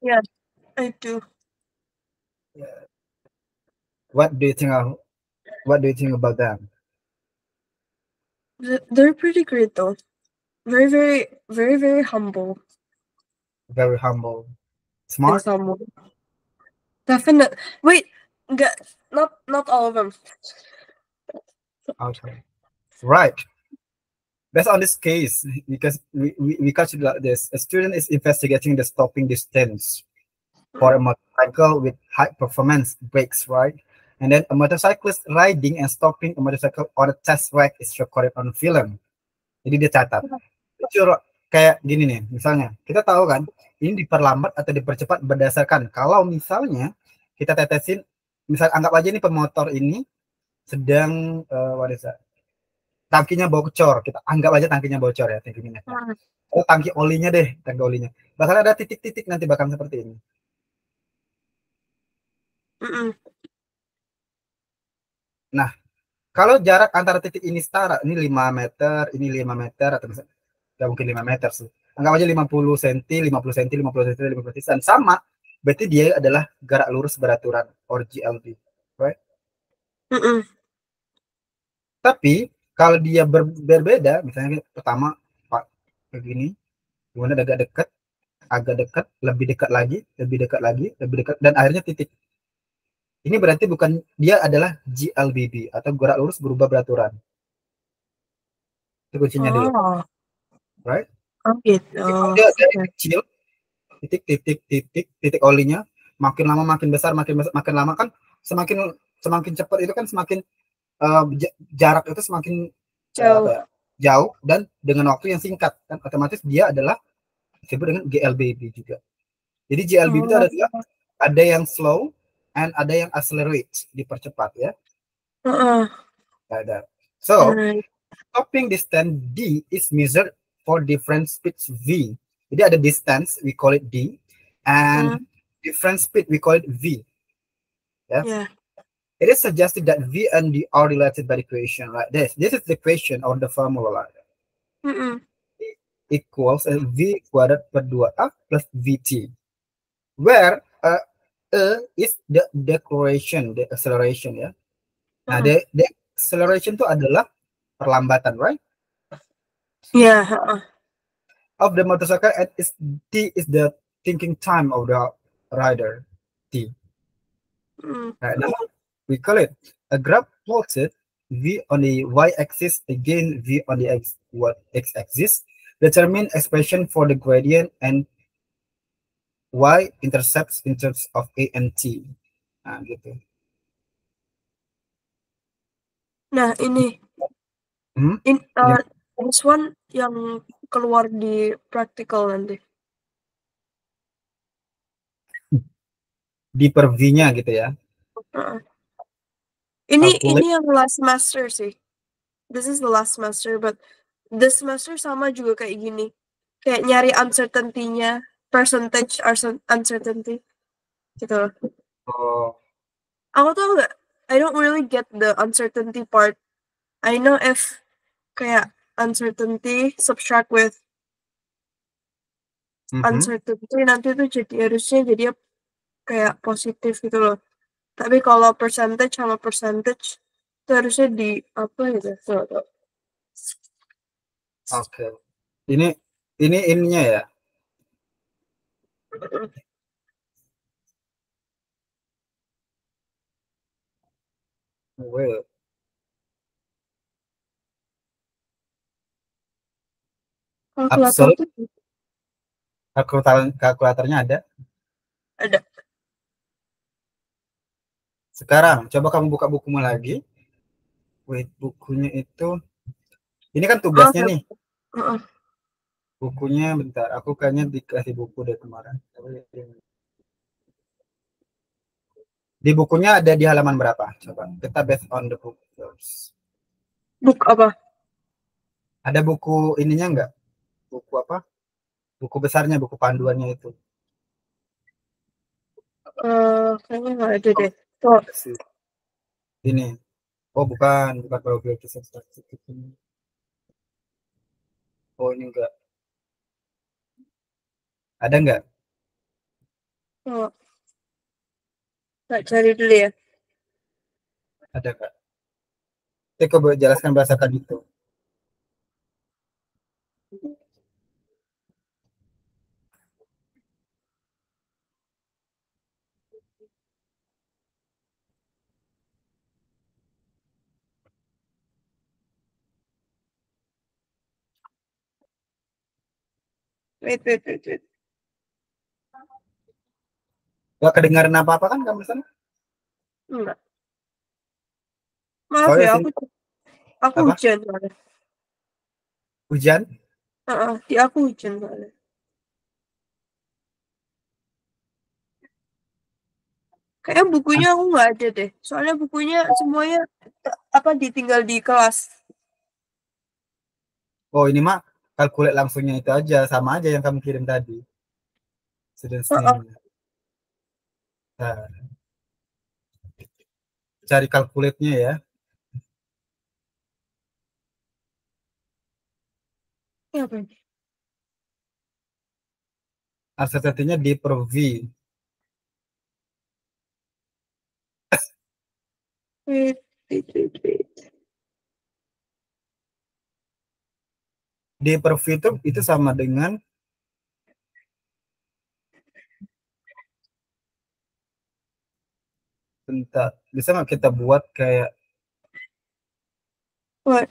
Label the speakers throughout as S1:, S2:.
S1: Yeah, I do.
S2: What do you think of, what do you think about them?
S1: They're pretty great though. Very, very, very, very humble
S2: Very humble,
S1: in
S2: smart.
S1: some way. Definite. Wait, not all of them.
S2: Okay, right. Based on this case, because we consider like this, a student is investigating the stopping distance for a
S1: Mm,
S2: motorcycle with high performance brakes, right? And then a motorcyclist riding and stopping a motorcycle on a test track is recorded on film. Jadi dia catat. Kayak gini nih, misalnya kita tahu kan ini diperlambat atau dipercepat berdasarkan kalau misalnya kita tetesin, misal anggap aja nih pemotor ini sedang what is that? Tangkinya bocor, kita anggap aja tangkinya bocor ya, tangki minyaknya.
S1: mm,
S2: Oh, tangki olinya deh, tangki olinya. Bakal ada titik-titik nanti bakal seperti ini.
S1: mm,
S2: Nah, kalau jarak antara titik ini setara, ini 5 meter, ini 5 meter, atau misalnya, nggak mungkin 5 meter sih. Anggap aja 50 cm, 50 cm, 50 cm, 50 cm, dan sama, berarti dia adalah jarak lurus beraturan, or GLB. Right?
S1: mm,
S2: Tapi, kalau dia berbeda, misalnya pertama, Pak, begini, kemudian agak dekat, lebih dekat lagi, lebih dekat lagi, lebih dekat, dan akhirnya titik. Ini berarti bukan, dia adalah GLBB, atau gerak lurus berubah beraturan. Itu kuncinya dulu.
S1: oh,
S2: Right?
S1: oh gitu.
S2: Jadi kalau dia dari
S1: Okay.
S2: kecil, titik olinya makin lama makin besar, makin lama kan semakin semakin cepat itu kan semakin jarak itu semakin apa
S1: Jauh.
S2: ya, jauh, dan dengan waktu yang singkat kan otomatis dia adalah disebut dengan GLBB juga. Jadi GLBB itu
S1: Oh,
S2: ada yang slow and ada yang accelerate, dipercepat ya. Ada. So,
S1: alright.
S2: stopping distance D is measured for different speeds V. Jadi ada distance, we call it D, and
S1: Mm,
S2: different speed, we call it V. Yeah.
S1: yeah.
S2: It is suggested that V and D are related by the equation like this. This is the equation or the formula like that.
S1: Mm,
S2: Equals V kuadrat per 2A plus VT. Where E is the deceleration, the acceleration ya. Nah,
S1: mm.
S2: the acceleration itu adalah perlambatan, right?
S1: Yeah.
S2: Of the motorcycle, and T is the thinking time of the rider. T.
S1: Mm,
S2: Right now, we call it a graph plotted V on the y-axis, again V on the x-axis. Determine expression for the gradient and y-intercepts in terms of A and T. Nah, gitu.
S1: nah ini
S2: Hmm?
S1: in
S2: Ini
S1: this one yang keluar di practical nanti.
S2: di per V-nya gitu ya.
S1: Uh, ini
S2: Calculate.
S1: yang last semester sih. This is the last semester, but this semester sama juga kayak gini. Kayak nyari uncertainty-nya, percentage uncertainty gitu loh.
S2: Oh,
S1: Aku tuh nggak, I don't really get the uncertainty part. I know if kayak uncertainty subtract with uncertainty nanti tuh harusnya jadi kayak positif gitu loh. Tapi kalau percentage sama percentage itu harusnya di apa gitu. Tuh.
S2: oke. Ini ininya ya. Well,
S1: Kalkulator
S2: absolute
S1: tuh
S2: kalkulatornya ada.
S1: ada.
S2: Sekarang coba kamu buka bukumu lagi. Wait, bukunya itu. Ini kan
S1: Oh,
S2: tugasnya nih.
S1: heeh.
S2: Bukunya bentar. Aku kayaknya dikasih buku deh kemarin. Di bukunya ada di halaman berapa? Coba kita based on the book first.
S1: Book apa?
S2: Ada buku ininya enggak? Buku apa? Buku besarnya, buku panduannya itu.
S1: Kayaknya nggak ada
S2: Oh,
S1: deh. Tuh.
S2: ini. Oh, bukan probability and statistic ini. Oh, ini enggak. Ada enggak?
S1: Oh, nggak cari dulu ya.
S2: Ada Kak? Coba jelaskan bahasakan itu.
S1: Wait.
S2: Gak kedengaran apa-apa kan kamu sana?
S1: Enggak. Maaf
S2: Soalnya
S1: ya,
S2: sini
S1: aku
S2: apa?
S1: hujan soalnya.
S2: Hujan?
S1: Di aku hujan soalnya. Kayaknya bukunya aku nggak ada deh. Soalnya bukunya semuanya apa ditinggal di kelas.
S2: Oh ini mah kalkulat langsungnya itu aja, sama aja yang kamu kirim tadi. Students
S1: Heeh.
S2: name-nya. Nah, cari kalkulatnya ya.
S1: Ini apa ini?
S2: Uncertainty-nya D per V.
S1: Wait.
S2: D per V itu sama dengan bentar, bisa nggak kita buat kayak
S1: What?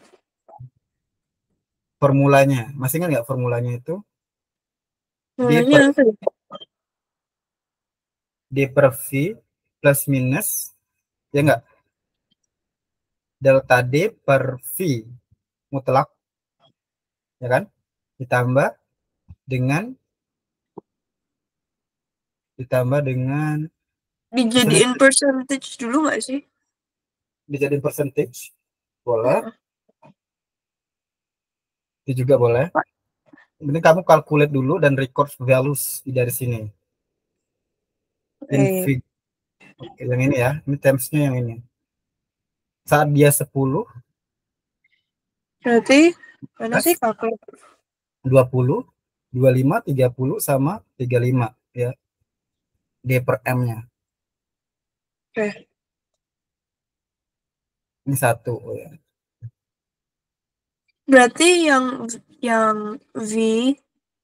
S2: formulanya? Masih ingat nggak formulanya itu? D
S1: Mulanya
S2: per,
S1: apa ya?
S2: D per V plus minus, ya nggak? Delta D per V mutlak, ya kan? Ditambah dengan
S1: Dijadiin percentage dulu nggak sih?
S2: dijadiin percentage, boleh.
S1: Heeh.
S2: Itu juga boleh. Ini kamu calculate dulu dan record values dari sini. In
S1: Eh,
S2: fig, oke, yang ini ya. Ini termsnya yang ini. Saat dia 10,
S1: berarti mana sih
S2: 10,
S1: kakak?
S2: 20, 25, 30 sama 35 ya. D per M-nya.
S1: Oke.
S2: Ini satu ya.
S1: Berarti yang V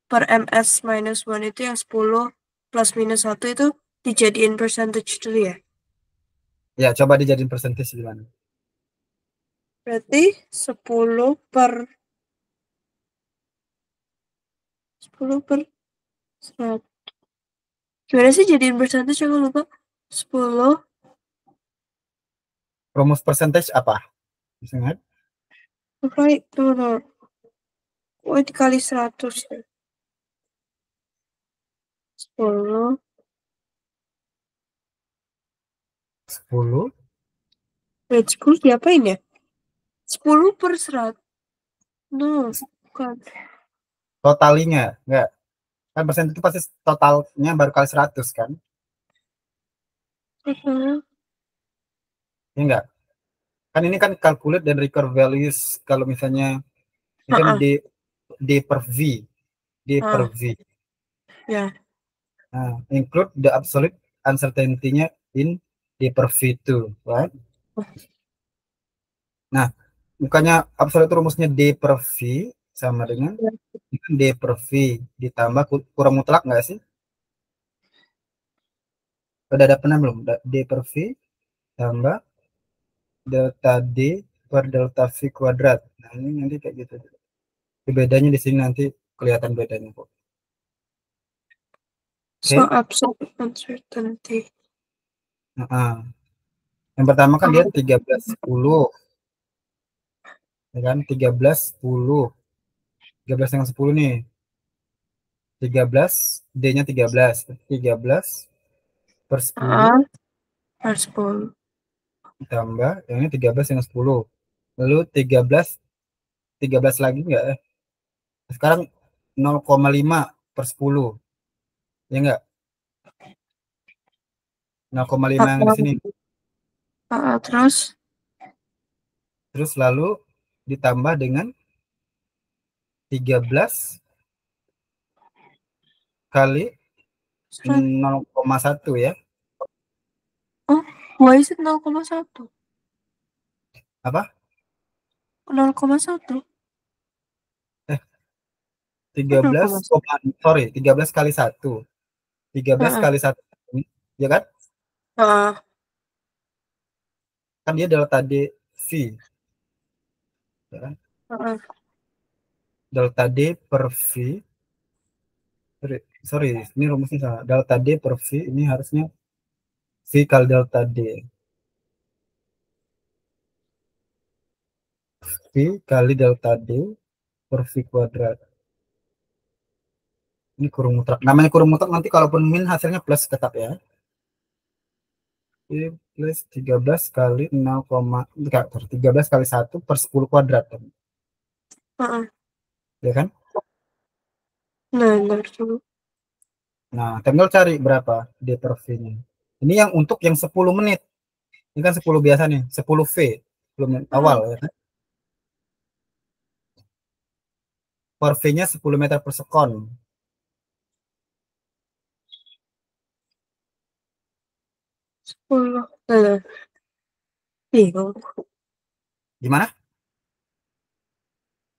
S1: per MS minus 1 itu yang 10 plus minus 1 itu dijadiin percentage dulu ya?
S2: Ya, coba dijadiin percentage gimana?
S1: Berarti 10 per 100. Gimana sih jadiin percentage aku lupa. 10
S2: Rumus percentage apa? Bisa ingat?
S1: right no. Oh, dikali 100 ya. 10
S2: 10
S1: wait 10 diapain ya? 10 per 100. No, bukan.
S2: totalinya, enggak. Kan persen itu pasti totalnya baru kali 100 kan? Ya enggak? Kan ini kan calculate dan record values. Kalau misalnya ini kan
S1: Heeh.
S2: D per V. D per V.
S1: Ya.
S2: Nah, include the absolute uncertainty-nya in D per V itu, right? Nah, bukannya absolute rumusnya D per V sama dengan D per V ditambah kurang mutlak nggak sih? Udah ada pernah belum? D per V tambah delta D per delta V kuadrat. Nah, ini nanti kayak gitu. Bedanya di sini nanti kelihatan bedanya kok.
S1: So
S2: Oke.
S1: absolute uncertainty.
S2: Nah, yang pertama kan dia 13,10, ya kan? 13,10. 13 dengan 10 nih. 13, D-nya 13. 13 per 10
S1: Per 10.
S2: ditambah yang ini 13 dengan 10. Lalu 13 lagi enggak? Sekarang 0,5 per 10. Ya enggak? 0,5 yang di sini.
S1: Terus
S2: Terus lalu ditambah dengan 13 kali 0,1 ya.
S1: Oh, why is it 0,1?
S2: Apa?
S1: 0,1?
S2: Eh,
S1: Oh, 0,1.
S2: 13 kali 1. 13
S1: Heeh.
S2: kali 1. Ya kan?
S1: Heeh.
S2: Kan dia delta D V. Ya kan?
S1: Heeh.
S2: Delta D per V. Sorry, ini rumusnya salah. Delta D per V ini harusnya V kali delta D. V kali delta D per V kuadrat. Ini kurung mutlak. Namanya kurung mutlak nanti kalaupun min hasilnya plus tetap ya. V plus 13 kali 0, enggak, 13 kali 1 per 10 kuadrat.
S1: Heeh.
S2: Ya kan?
S1: Nah, ntar dulu.
S2: Nah, tinggal cari berapa D per V-nya. Ini yang untuk yang 10 menit. Ini kan 10 biasa nih, 10 V. 10 menit awal
S1: Heeh.
S2: ya kan? Per V-nya 10 meter per sekon.
S1: 10. Nah, bingung.
S2: Gimana?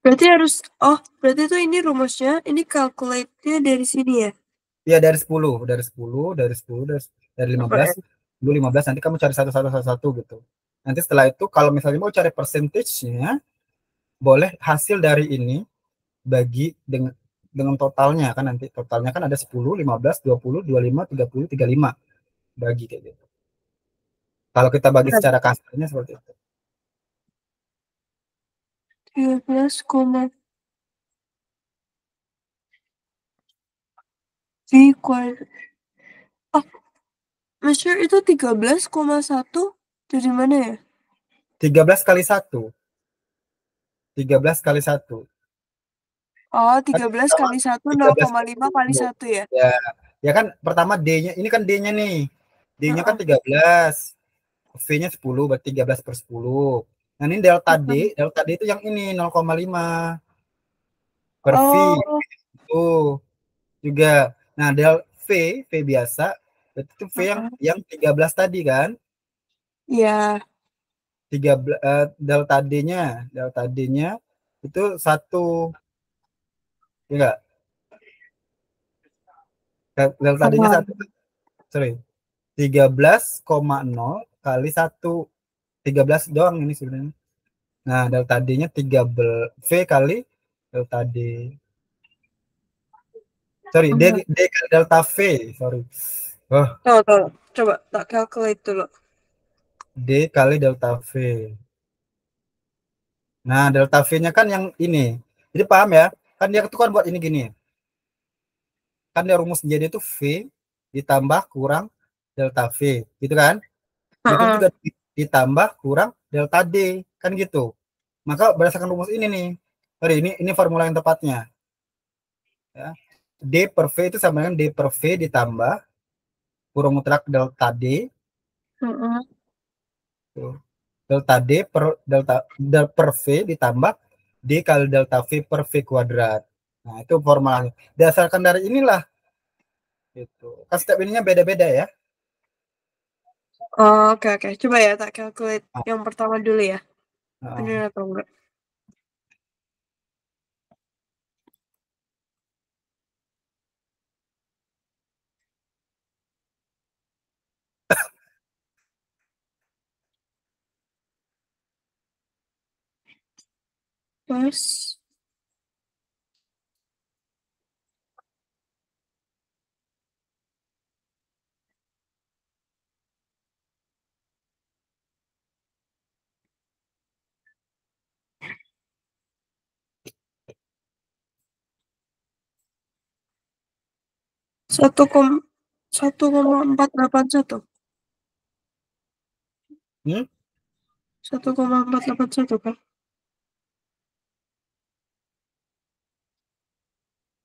S1: Berarti harus, oh, berarti tuh ini rumusnya, ini calculate-nya dari sini ya?
S2: Ya dari 10, dari 10, dari 10, dari
S1: Apa
S2: 15,
S1: ya?
S2: dulu 15 nanti kamu cari satu satu satu satu gitu. Nanti setelah itu kalau misalnya mau cari percentage-nya, boleh hasil dari ini bagi dengan totalnya kan nanti totalnya kan ada 10, 15, 20, 25, 30, 35 bagi kayak gitu. Kalau kita bagi
S1: Nah,
S2: secara kasarnya seperti itu.
S1: 13, V kuadrat. Oh, Mister itu 13,1 dari mana ya?
S2: 13 kali 1. 13 kali 1.
S1: Oh,
S2: Kan
S1: 13
S2: pertama
S1: kali 1,
S2: 13 kali
S1: 0,5 kali
S2: 10.
S1: 1 ya?
S2: Ya, ya kan pertama D-nya, ini kan D-nya nih. D-nya kan
S1: Heeh.
S2: 13. V-nya 10, berarti 13 per 10. Nah, ini delta D,
S1: Heeh.
S2: delta D itu yang ini 0,5 per V.
S1: Oh,
S2: Tuh, juga. Nah, del V, V biasa, berarti itu V yang
S1: heeh.
S2: 13 tadi kan.
S1: Ya,
S2: 13 delta D-nya itu 1, ya enggak? Delta D-nya
S1: heeh.
S2: 1, sorry. 13,0 kali 1. 13 doang ini sebenarnya. Nah, delta D-nya 13 V kali delta D. Sorry,
S1: Heeh.
S2: D kali delta V. Sorry. Oh,
S1: Tuh, coba tak calculate dulu.
S2: D kali delta V. Nah, delta V-nya kan yang ini. Jadi paham ya? Kan dia itu kan buat ini gini. Kan dia rumus jadi itu V ditambah kurang delta V. Gitu kan? Begitu
S1: Heeh.
S2: juga ditambah kurang delta D. Kan gitu. Maka berdasarkan rumus ini nih. Sorry, ini formula yang tepatnya. Ya. D per V itu sama dengan D per V ditambah kurung mutlak delta D.
S1: Heeh.
S2: Delta D per del per V ditambah D kali delta V per V kuadrat. Nah, itu formulanya. Dasarkan dari inilah. Gitu. Kan step ininya beda-beda ya.
S1: Oh, oke. Coba ya tak calculate
S2: Nah,
S1: yang pertama dulu ya.
S2: nah.
S1: Bener atau enggak? Plus 1,481.
S2: Hmm?
S1: 1,481 kan?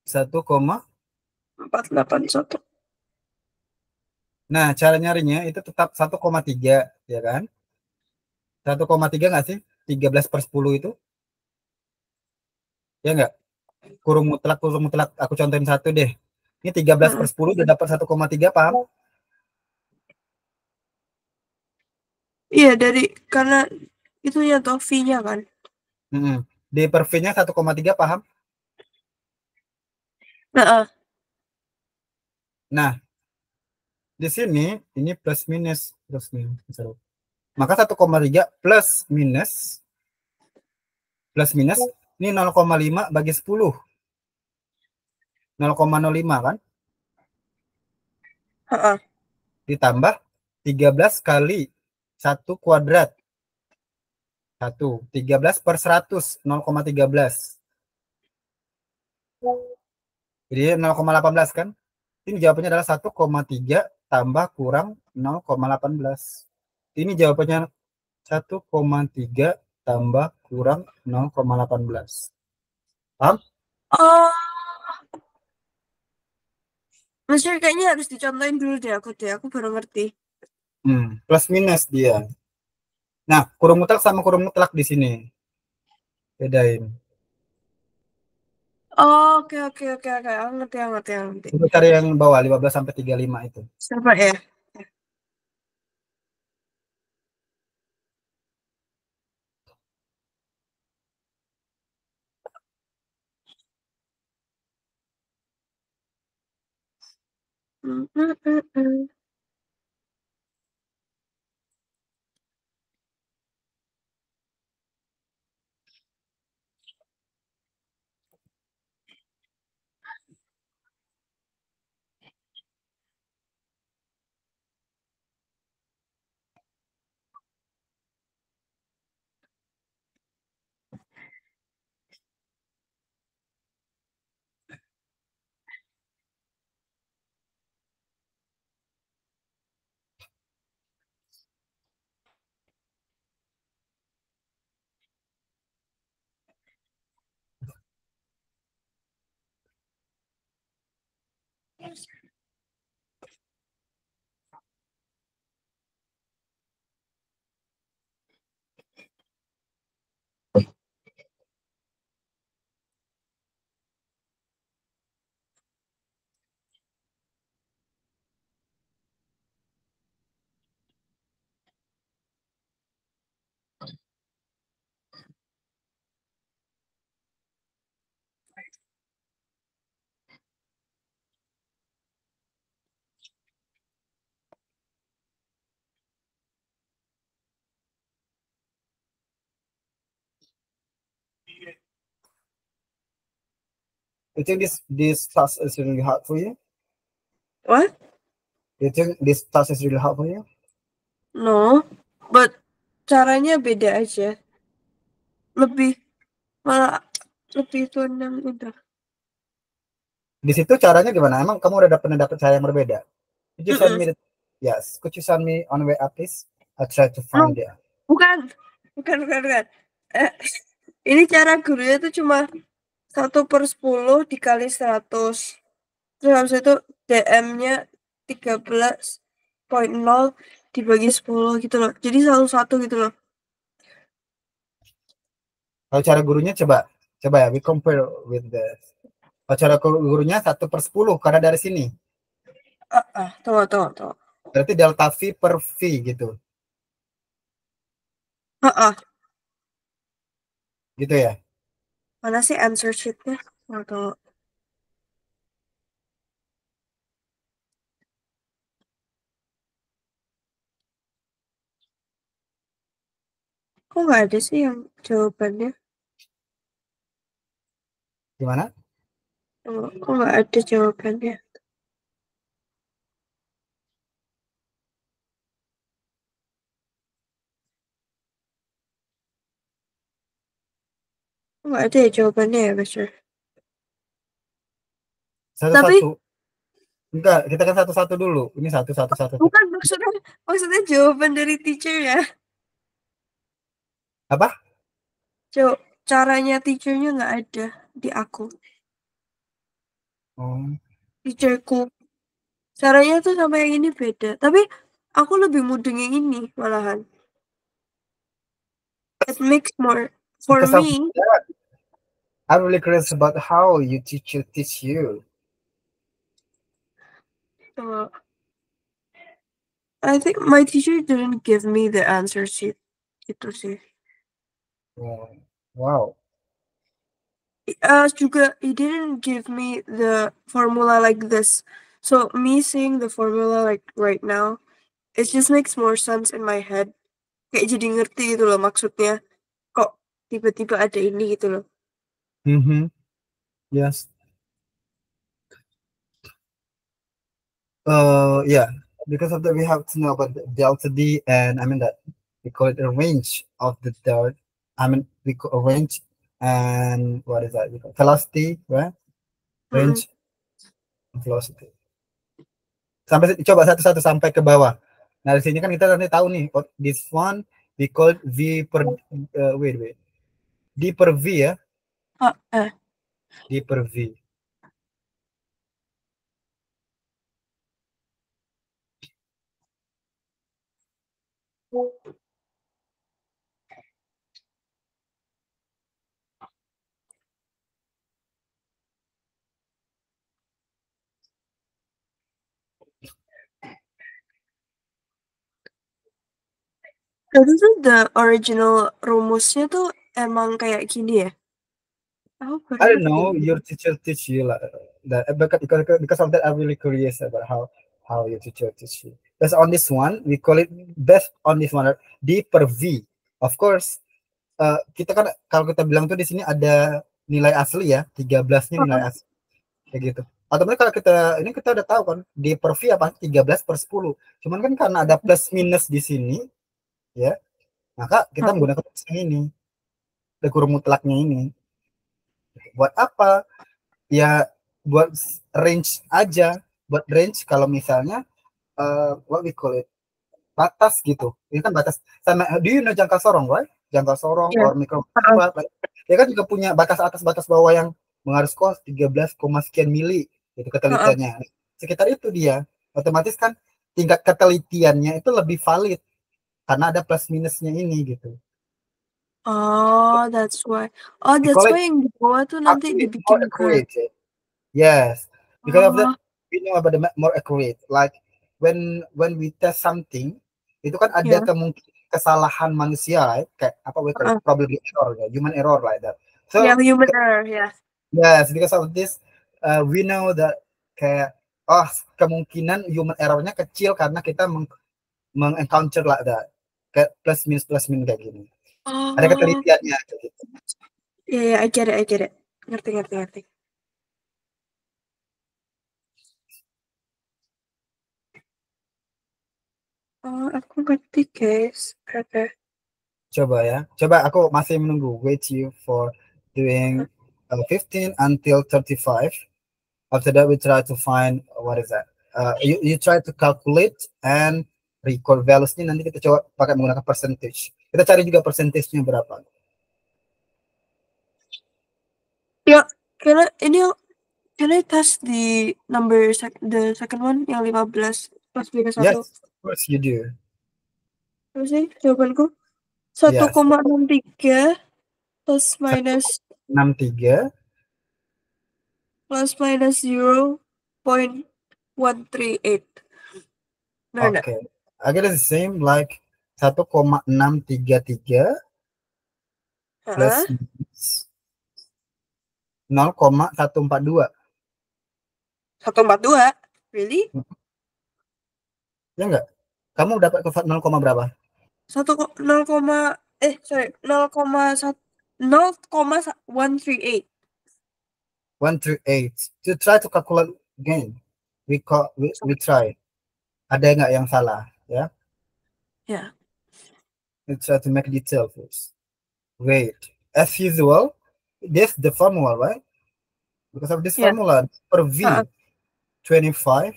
S2: 1,
S1: 481.
S2: nah, cara nyarinya itu tetap 1,3 ya kan? 1,3 nggak sih? 13 per 10 itu? Ya nggak? Kurung mutlak aku contohin satu deh. Ini 13/10 udah dapat 1,3, paham?
S1: Iya, karena itunya toh V-nya kan.
S2: Di per V-nya 1,3, paham? Nah, di sini ini plus minus. Maka 1,3 plus minus ini 0,5 bagi 10. 0,05 kan? Ditambah 13 kali 1 kuadrat. 13 per 100, 0,13. Jadi 0,18 kan? Ini jawabannya adalah 1,3 tambah kurang 0,18. Ini jawabannya 1,3 tambah kurang 0,18. Paham?
S1: Oh, maksudnya kayaknya harus dicontohin dulu deh, aku baru ngerti.
S2: Plus minus dia. Nah, kurung mutlak sama kurung mutlak di sini. Bedain.
S1: Oh, oke. Aku ngerti.
S2: Untuk cari yang bawah 15 sampai 35 itu.
S1: Siapa ya?
S2: You think this task is really hard for you?
S1: What?
S2: You think this task is really hard for you?
S1: No, but caranya beda aja. Malah lebih tenang udah.
S2: Di situ caranya gimana? Emang kamu udah pernah dapat cara yang berbeda? Could you send me yes, could you send me on WA please? I try to find it.
S1: Bukan. Ini cara gurunya tuh cuma 1/10 dikali 100. Terus habis itu DM-nya 13,0 dibagi 10 gitu loh. Jadi 1/1 gitu loh.
S2: Kalau cara gurunya coba ya, we compare with the. Kalau cara gurunya 1/10 karena dari sini.
S1: Tunggu.
S2: Berarti delta V per V gitu. Gitu ya.
S1: Mana sih answer sheet-nya? Tunggu. Kok nggak ada sih yang jawabannya?
S2: Gimana?
S1: Kok nggak ada jawabannya? Kok nggak ada ya jawabannya ya, Mas?
S2: Satu-satu. Enggak, kita kan satu-satu dulu. Ini satu.
S1: Bukan maksudnya jawaban dari teacher ya.
S2: Apa?
S1: Caranya teachernya nggak ada di aku. Teacherku. Caranya tuh sama yang ini beda. Tapi aku lebih mudeng yang ini malahan. It makes more for
S2: Because
S1: me.
S2: I'm really curious about how you teach you.
S1: I think my teacher didn't give me the answer sheet. Gitu sih.
S2: Wow.
S1: Juga he didn't give me the formula like this. So me seeing the formula like right now, it just makes more sense in my head. Kayak jadi ngerti gitu loh maksudnya. Kok tiba-tiba ada ini gitu loh.
S2: Yes. Yeah. Because of that, we have to know about the delta D, and I mean that we call it a range of the delta. I mean, we call a range, and what is that? We call velocity, right? Range, velocity. Sampai coba satu-satu sampai ke bawah. Nah, di sini kan kita nanti tahu nih, this one we call V per wait. D per V ya. D per V.
S1: Jadi tuh the original rumusnya tuh emang kayak gini ya?
S2: I don't know. Your teacher teach you like that because of that. I'm really curious about how your teacher teach you. Because on this one, we call it best on this one D per V. Of course, kita kan kalau kita bilang tuh di sini ada nilai asli ya, 13-nya nilai asli kayak gitu. Otomatis kalau kita udah tahu kan D per V apa 13/10. Cuman kan karena ada plus minus di sini, ya, maka kita menggunakan yang ini, kurung mutlaknya ini. Buat apa? Ya buat range aja, buat range kalau misalnya what we call it batas gitu. Ini kan batas sama, do you know jangka sorong, right? Jangka sorong or mikro ya kan juga punya batas atas batas bawah yang mengharus kos 13, sekian mili itu ketelitiannya. Sekitar itu dia. Otomatis kan tingkat ketelitiannya itu lebih valid karena ada plus minusnya ini gitu.
S1: Oh, that's why. Oh, that's why yang di bawah tuh nanti dibikin
S2: accurate. Yes, because of that we know about the more accurate. Like when we test something, itu kan ada kemungkinan kesalahan manusia, kayak apa we call it, probably error, human error like that. So
S1: human error,
S2: yes, because of this, we know that kayak kemungkinan human errornya kecil karena kita encounter like that, kayak plus minus kayak gini. Ada ketelitiannya gitu.
S1: Yeah, I get it. Ngerti. Oh, aku ngerti, guys. Okay.
S2: Coba aku masih menunggu. Wait you for doing 15 until 35. After that, we try to find what is that? You try to calculate and record values-nya. Nanti kita coba pakai menggunakan percentage. Kita cari juga percentage-nya berapa.
S1: Ya, can I test the number the second one yang 15 plus minus 1?
S2: Yes, of course you do.
S1: Apa sih jawabanku? 1,63 plus minus
S2: 63
S1: plus minus 0.138.
S2: Okay. I get the same like 1,633 plus 0,142.
S1: 142? Really?
S2: Ya enggak? Kamu dapat ke 0, berapa?
S1: 0,138.
S2: 138. To try to calculate again. We try. Ada nggak yang salah? Ya.
S1: Yeah.
S2: We try to make detail first. Wait. As usual, this the formula, right? Because of this formula, per V, 24.5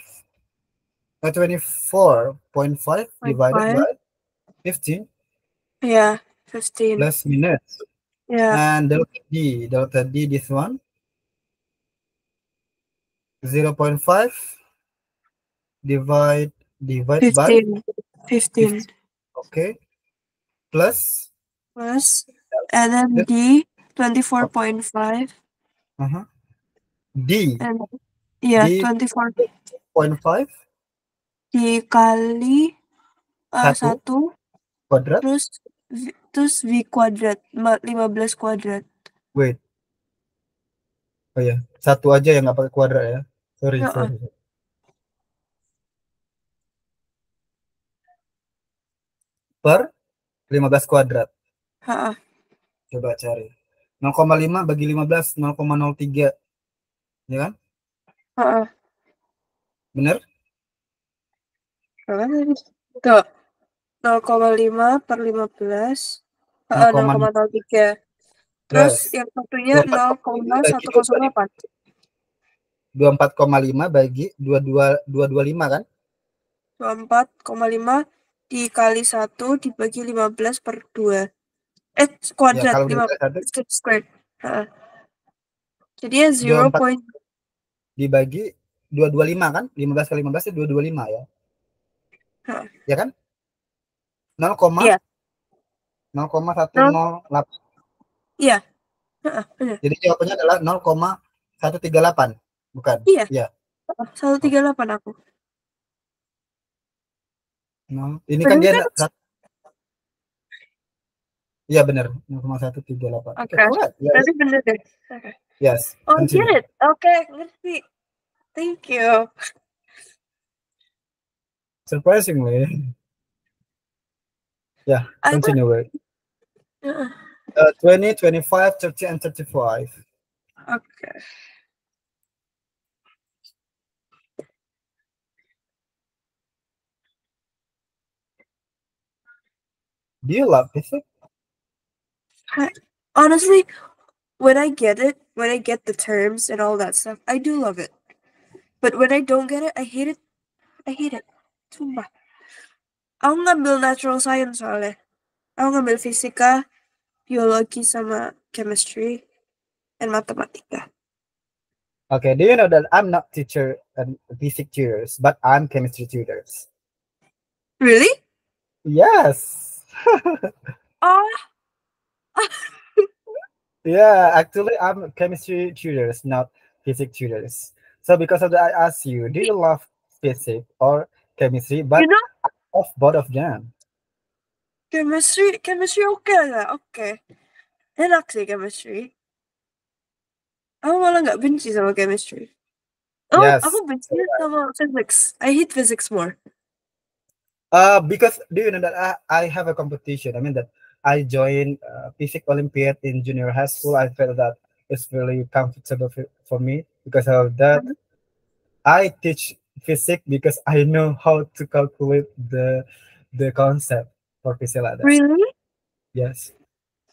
S2: divided by 15.
S1: Yeah, 15.
S2: Plus minus.
S1: Yeah.
S2: And delta D, this one, 0.5 divide
S1: 15.
S2: by
S1: 15.
S2: Okay. Plus.
S1: And then D, 24.5.
S2: D.
S1: And yeah,
S2: D
S1: 24.5. dikali
S2: Satu
S1: 1
S2: kuadrat.
S1: terus V kuadrat 15 kuadrat.
S2: Wait. Oh ya, satu aja yang nggak pakai kuadrat ya. Sorry.
S1: Heeh.
S2: Per 15 kuadrat.
S1: Heeh.
S2: Coba cari. 0,5 bagi 15, 0,03. Ya kan?
S1: Heeh.
S2: Bener?
S1: Berapa tadi? Tuh, 0,5 per 15. Heeh, 0,03. Terus
S2: Yes.
S1: yang satunya
S2: 24,5 bagi
S1: 0,108.
S2: 24,5 bagi 22,225 kan?
S1: 24,5 dikali 1 dibagi 15 per 2.
S2: Ya,
S1: Kuadrat,
S2: kalau
S1: 5
S2: dibagi satu
S1: squared. Heeh. Jadinya
S2: 24
S1: 0.
S2: dibagi 225 kan? 15 kali 15 itu 225 ya.
S1: Heeh.
S2: Ya kan? 0,
S1: Iya.
S2: 0,108.
S1: Iya. Heeh, benar.
S2: Jadi jawabannya adalah 0,138. Bukan?
S1: Iya.
S2: Iya.
S1: 138 aku.
S2: Ini kan
S1: Benar
S2: dia
S1: kan?
S2: iya benar 0,138. Oke,
S1: Oke.
S2: correct. Yes.
S1: Berarti benar deh. Oke.
S2: Yes.
S1: Oh,
S2: Continue.
S1: get it. Oke, ngerti. Thank you.
S2: Surprisingly. Yeah,
S1: I thought,
S2: continue with.
S1: Heeh.
S2: 20, 25, 30, and 35.
S1: Oke.
S2: Do you love physics?
S1: Honestly, when I get the terms and all that stuff, I do love it. But when I don't get it, I hate it. I hate it. Sumpah. Aku ngambil natural science soalnya. Aku ngambil fisika, biologi, sama chemistry, and matematika.
S2: Okay, do you know that I'm not teacher and physics tutors, but I'm chemistry tutors?
S1: Really?
S2: Yes.
S1: Oh.
S2: Yeah, actually, I'm chemistry tutors, not physics tutors. So because of that, I ask you, do you love physics or chemistry? But
S1: You know,
S2: of both of them.
S1: chemistry oke lah, oke. Enak sih chemistry. Aku malah nggak benci sama chemistry. Oh,
S2: Yes.
S1: aku benci sama physics. I hate physics more.
S2: Because do you know that I have a competition? I mean that I joined physics Olympiad in junior high school. I felt that it's really comfortable for me because of that. I teach physics because I know how to calculate the concept for physics like that.
S1: Really?
S2: Yes.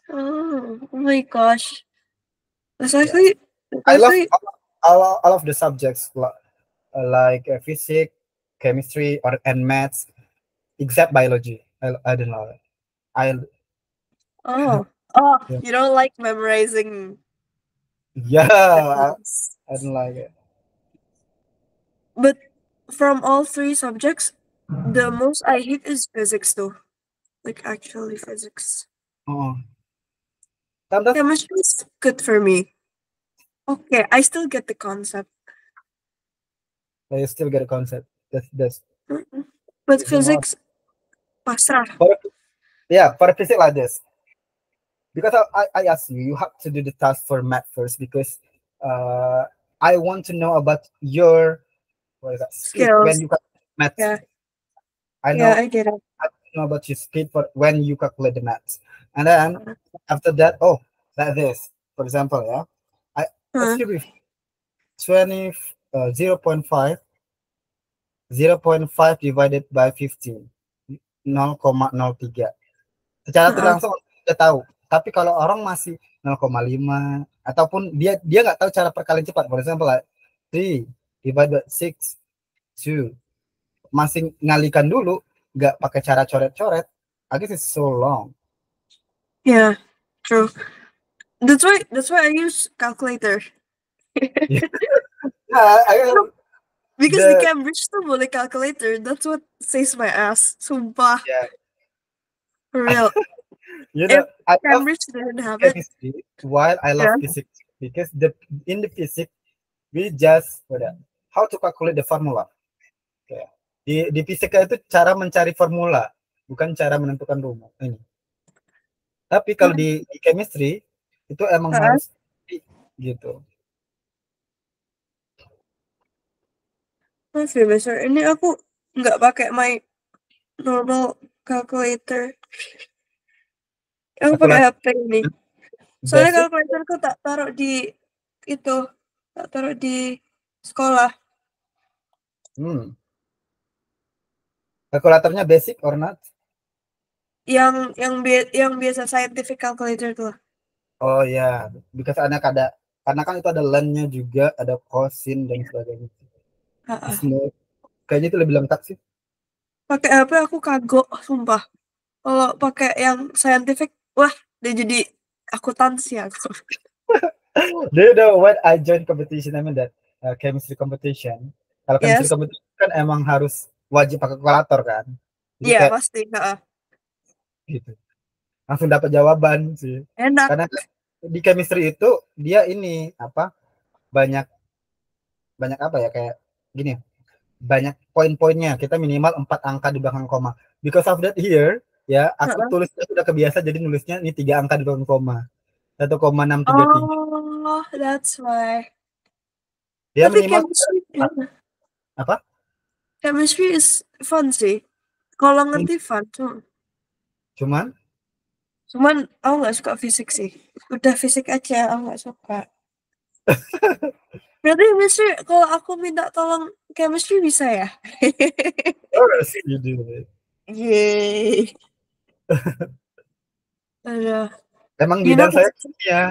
S1: Oh my gosh. That's
S2: Yes.
S1: actually
S2: I love all of the subjects like physics, chemistry, and maths, except biology. I don't know.
S1: Oh,
S2: Yeah.
S1: you don't like memorizing.
S2: Yeah, I don't like it.
S1: But from all 3 subjects, the most I hate is physics though. Like actually physics.
S2: Oh. Sometimes
S1: Chemistry is good for me. Okay, I still get the concept.
S2: I still get a concept. That's
S1: But
S2: you know what?
S1: physics, pasrah.
S2: Yeah, for a physics like this. Because I asked you, you have to do the task for math first because I want to know about your what is that speed
S1: Skills.
S2: when you calculate math.
S1: Yeah.
S2: I
S1: Yeah,
S2: know
S1: I get it.
S2: I know about your speed for when you calculate the maths. And then after that, oh, like this. For example, yeah. I ask you before 0.5 divided by 15 0,03. Secara tidak langsung udah tahu. Tapi kalau orang masih 0,5 ataupun dia nggak tahu cara perkalian cepat. For example, like 3 divided by 6, 2. Masih ngalikan dulu, nggak pakai cara coret-coret. I guess it's so long.
S1: Yeah, true. That's why I use calculator. Because the Cambridge tuh boleh calculator. That's what saves my ass. Sumpah.
S2: Yeah.
S1: For real.
S2: You know,
S1: If Cambridge didn't have it.
S2: Chemistry, while I love physics because in the physics we just how to calculate the formula. Okay. Di fisika itu cara mencari formula, bukan cara menentukan rumus ini. Tapi kalau di chemistry itu emang
S1: Heeh.
S2: harus gitu.
S1: Maaf ya, besar. Ini aku nggak pakai my normal calculator. Aku pakai
S2: Kalkulator
S1: HP ini. Soalnya
S2: basic.
S1: kalkulatorku tak taruh di itu, tak taruh di sekolah.
S2: Hmm. Kalkulatornya basic or not?
S1: Yang biasa scientific calculator tuh.
S2: Oh ya, because anak ada karena kan itu ada len-nya juga, ada kosin dan sebagainya.
S1: Heeh.
S2: Kayaknya itu lebih lengkap sih.
S1: Pakai HP aku kagok, sumpah. Kalau pakai yang scientific, wah, dia jadi akuntansi aku.
S2: Do you know when I join competition, I mean that chemistry competition. Kalau chemistry
S1: Yes,
S2: competition kan emang harus wajib pakai kalkulator kan. Jadi
S1: iya
S2: kayak
S1: pasti. Heeh.
S2: gitu. Langsung dapat jawaban sih.
S1: Enak.
S2: Karena di chemistry itu dia ini apa? Banyak banyak apa ya kayak gini. Banyak poin-poinnya. Kita minimal 4 angka di belakang koma. Because of that here, ya aku
S1: Heeh.
S2: tulisnya sudah kebiasa jadi nulisnya ini 3 angka di belakang koma. 1,633.
S1: Oh, that's why.
S2: Dia
S1: Tapi
S2: minimal apa?
S1: chemistry is fun sih. Kalau ngerti fun,
S2: Cuman
S1: cuman aku nggak suka fisik sih. Udah fisik aja, aku nggak suka. Berarti chemistry, kalau aku minta tolong chemistry bisa ya?
S2: course you do it.
S1: Yeay. Aduh.
S2: Emang
S1: You know,
S2: bidang saya kimia.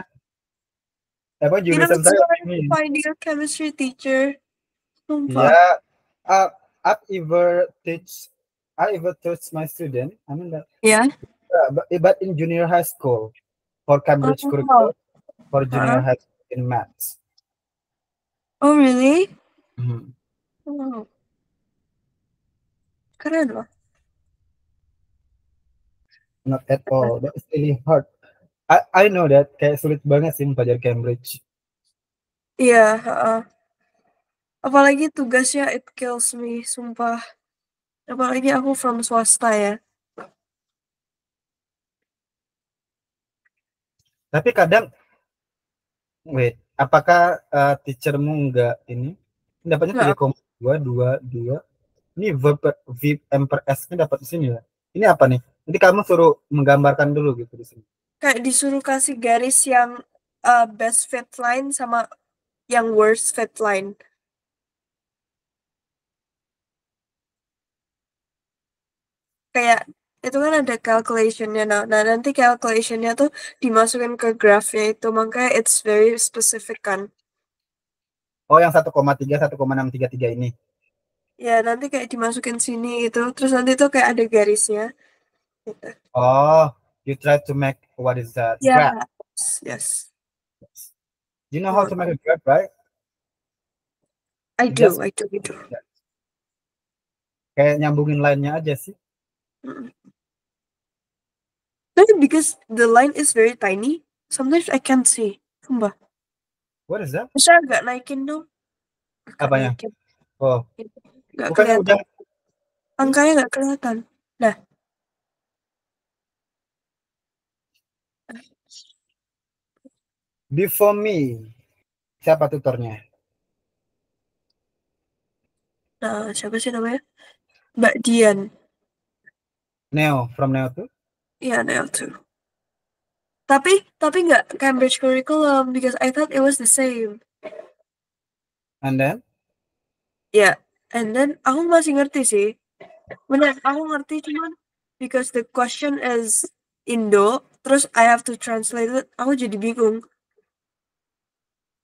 S2: Emang jurusan
S1: it's
S2: saya
S1: hard
S2: ini.
S1: finding a chemistry teacher.
S2: Ya,
S1: Sumpah.
S2: uh, I ever teach, I ever teach my student. I mean that,
S1: Ya.
S2: but in junior high school for Cambridge
S1: Oh.
S2: curriculum for junior
S1: Huh?
S2: high school in maths.
S1: Oh, really?
S2: Mhm.
S1: Oh, keren loh.
S2: Not at all. That is really hard. I know that kayak sulit banget sih belajar Cambridge.
S1: Iya, heeh. Apalagi tugasnya it kills me, sumpah. Apalagi aku from swasta ya.
S2: Tapi kadang, wait, apakah teachermu enggak ini? Dapatnya
S1: Nggak,
S2: 3,2, 2, 2. Ini V M per S-nya dapat di sini ya. Ini apa nih? Nanti kamu suruh menggambarkan dulu gitu di sini.
S1: kayak disuruh kasih garis yang best fit line sama yang worst fit line. Kayak itu kan ada calculationnya. Nah, nanti calculationnya tuh dimasukin ke graphnya itu. Makanya it's very specific kan.
S2: Oh, yang 1,633 ini.
S1: Ya, nanti kayak dimasukin sini gitu. Terus nanti tuh kayak ada garisnya. Gitu.
S2: Oh, you try to make what is that
S1: Ya,
S2: graph?
S1: yes.
S2: You know how
S1: Well,
S2: to make a graph, right?
S1: I
S2: You
S1: do,
S2: just
S1: I do, I do.
S2: kayak nyambungin line-nya aja sih.
S1: Mm. Tapi because the line is very tiny, sometimes I can't see. Sumpah.
S2: What is that?
S1: Bisa agak naikin dong? Agak
S2: Apanya?
S1: naikin.
S2: Oh,
S1: Nggak
S2: bukannya udah
S1: kelihatan. Angkanya nggak kelihatan. Nah,
S2: before me. Siapa tutornya?
S1: siapa sih namanya? Mbak Dian.
S2: Neo, from Neo tuh.
S1: Iya, Nel too. Tapi nggak Cambridge curriculum because I thought it was the same.
S2: And then,
S1: Ya, and then aku masih ngerti sih. Bener, aku ngerti cuman because the question is Indo, terus I have to translate it, aku jadi bingung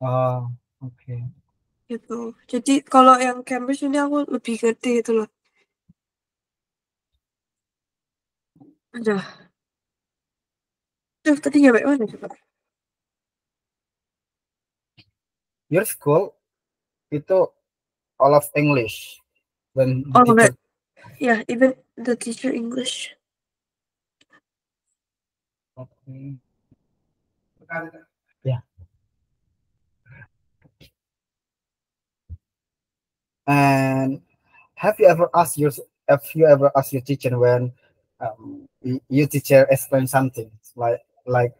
S2: oh, oke. Okay.
S1: gitu. Jadi kalau yang Cambridge ini aku lebih ngerti itu loh. Aduh, tadi nyampe mana coba?
S2: Your school itu all of English when the
S1: Oh,
S2: teacher.
S1: enggak. Yeah, even the teacher English.
S2: Okay. Yeah. And have you ever asked your teacher when your teacher explain something like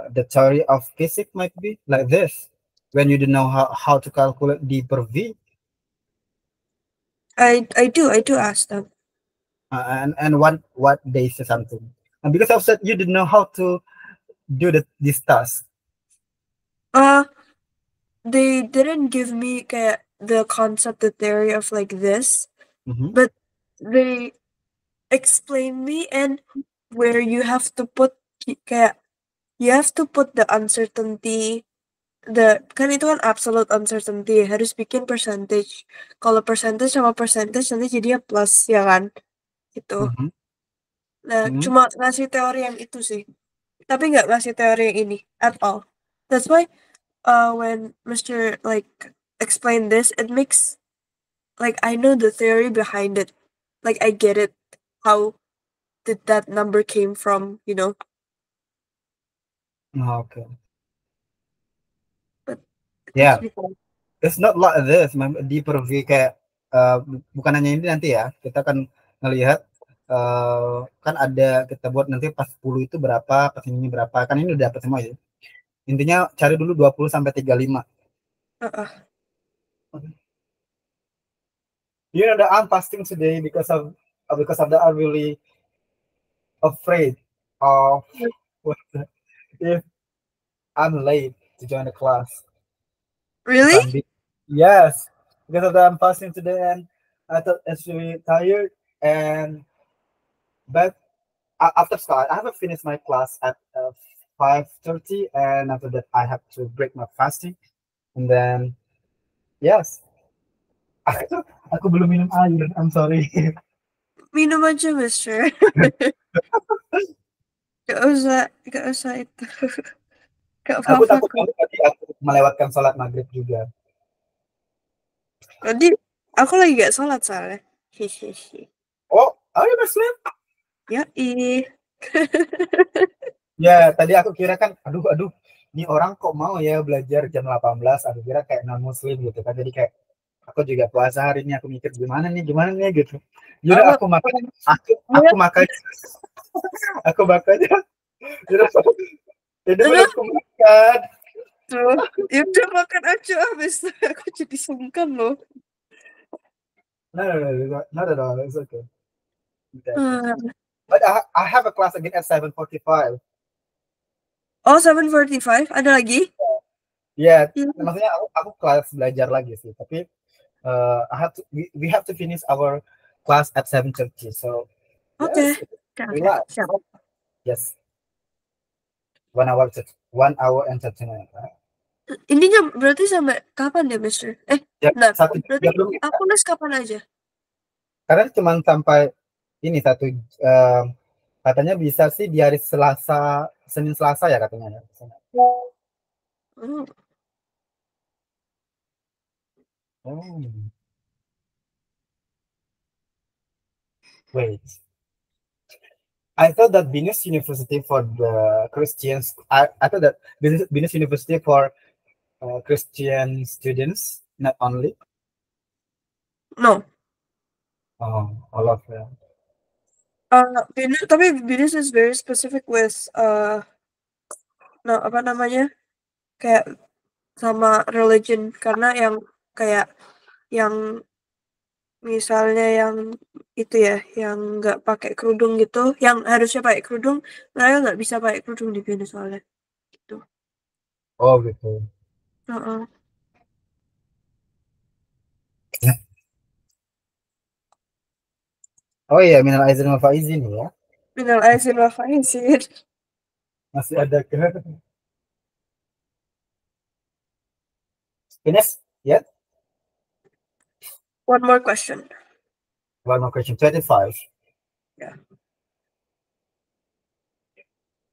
S2: the theory of physics might be like this when you don't know how to calculate d per v,
S1: I do ask them.
S2: and what they say something, and because of that you didn't know how to do this task.
S1: Uh, they didn't give me kayak the concept, the theory of like this,
S2: Mm-hmm.
S1: but they explain me and where you have to put kayak you have to put the uncertainty, kan itu kan absolute uncertainty, harus bikin percentage. Kalau percentage sama percentage nanti jadinya plus ya kan, gitu.
S2: Mm-hmm.
S1: Nah,
S2: Mm-hmm.
S1: cuma ngasih teori yang itu sih, tapi nggak ngasih teori yang ini at all. That's why when Mr. like explain this, it makes like I know the theory behind it, like I get it. How did that number came from, you know?
S2: Okay.
S1: But it makes
S2: Yeah,
S1: me fun.
S2: it's not like this. Di per v kayak bukan hanya ini nanti ya. Kita akan ngelihat kan ada kita buat nanti pas 10 itu berapa, pas ini berapa. Kan ini udah dapat semua ya. Intinya cari dulu 20 sampai 35. You know that I'm fasting today because of that I'm really afraid of if I'm late to join the class. If
S1: Really?
S2: I'm yes, because of that I'm fasting today and I thought it's really tired and but after start I haven't finished my class at 5:30 and after that I have to break my fasting and then yes aku belum minum air, I'm sorry.
S1: Minum aja, Mister. Gak usah itu. Gak
S2: Aku
S1: apa-apa
S2: takut
S1: kok.
S2: banget tadi aku melewatkan sholat maghrib juga.
S1: Tadi aku lagi gak sholat soalnya. Hehehe.
S2: Oh, ayo Muslim.
S1: Yoi.
S2: Ya, tadi aku kira kan, aduh, ini orang kok mau ya belajar jam 18, aku kira kayak non-muslim gitu kan, jadi kayak, aku juga puasa hari ini, aku mikir gimana nih gitu. Yaudah
S1: Apa?
S2: aku makan, aku makan ya, yaudah
S1: Udah,
S2: aku makan.
S1: tuh. Ya udah makan aja habis. Aku jadi sungkan loh.
S2: Not at all, it's okay.
S1: Hmm.
S2: But I have a class again at 7:45.
S1: Oh, 7:45 ada lagi?
S2: Ya,
S1: Iya.
S2: maksudnya aku kelas belajar lagi sih, tapi we have to finish our class at 7:30. So
S1: Oke.
S2: yes,
S1: Oke.
S2: relax.
S1: Siap.
S2: Yes, 1 hour and 30 minutes. Right?
S1: Ininya berarti sampai kapan ya, Mister?
S2: Ya,
S1: Bentar.
S2: satu
S1: Berarti
S2: belum
S1: aku les kapan aja?
S2: karena cuma sampai ini katanya bisa sih di hari Selasa, Senin Selasa ya katanya.
S1: Hmm.
S2: Oh, wait. I thought that Venus University for the Christians. I thought that Venus University for Christian students, not only.
S1: No.
S2: Oh, all of them.
S1: Tapi Venus is very specific with no, apa namanya? Kayak sama religion, karena yang kayak yang misalnya yang itu ya, yang nggak pakai kerudung gitu, yang harusnya pakai kerudung, mereka nggak bisa pakai kerudung di Venus soalnya gitu.
S2: Oh gitu.
S1: Heeh.
S2: Oh iya, minal aizin wal faizin ya.
S1: Minal aizin wal faizin.
S2: Masih ada ke finish yet?
S1: One more question.
S2: One more question. 25.
S1: Ya.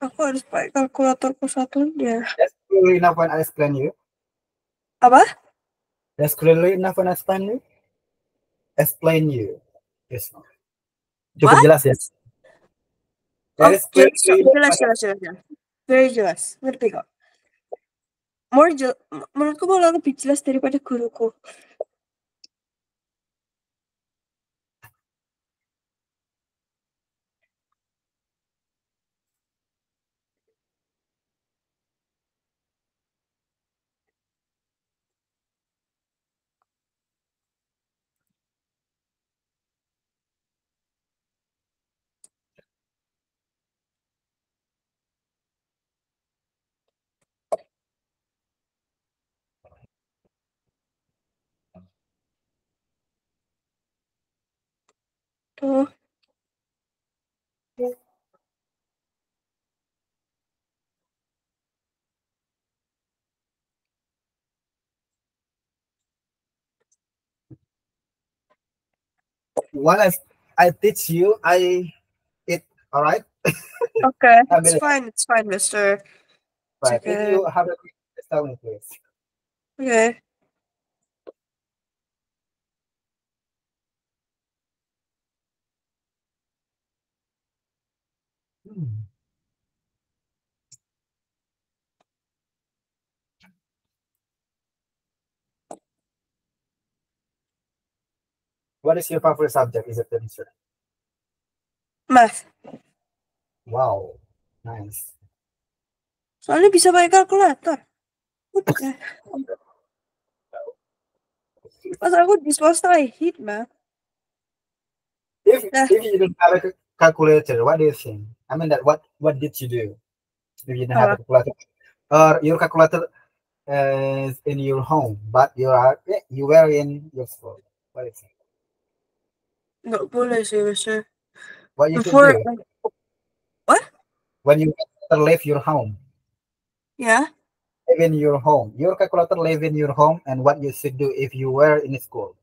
S1: Aku harus pakai kalkulatorku satunya.
S2: That's clearly enough when I explain you.
S1: Apa?
S2: That's clearly enough when I explain you. Explain you. Yes. Cukup
S1: What?
S2: jelas ya.
S1: Oh,
S2: That is clearly
S1: jelas. Very jelas. Ngerti kok. Menurutku malah lebih jelas daripada guruku. Tuh.
S2: While I teach you, I eat. All right.
S1: Okay,
S2: I
S1: it's
S2: mean,
S1: fine. It's fine, Mister. It's
S2: but if
S1: okay.
S2: you have a just tell me, please.
S1: Okay.
S2: Hmm. What is your favorite subject? Is it chemistry?
S1: Math.
S2: Wow, nice.
S1: Soalnya bisa pakai kalkulator. Udah. Pas aku di swasta, I hate math. Nah,
S2: If you don't have a calculator, what do you think? I mean, that what did you do if you didn't have a
S1: apa?
S2: calculator? Or your calculator is in your home, but you were in your school. What is it?
S1: Nggak boleh sih, Mister.
S2: What you should
S1: Before,
S2: do
S1: what?
S2: when you leave your home?
S1: Ya.
S2: Live in your home. Your calculator live in your home, and what you should do if you were in school.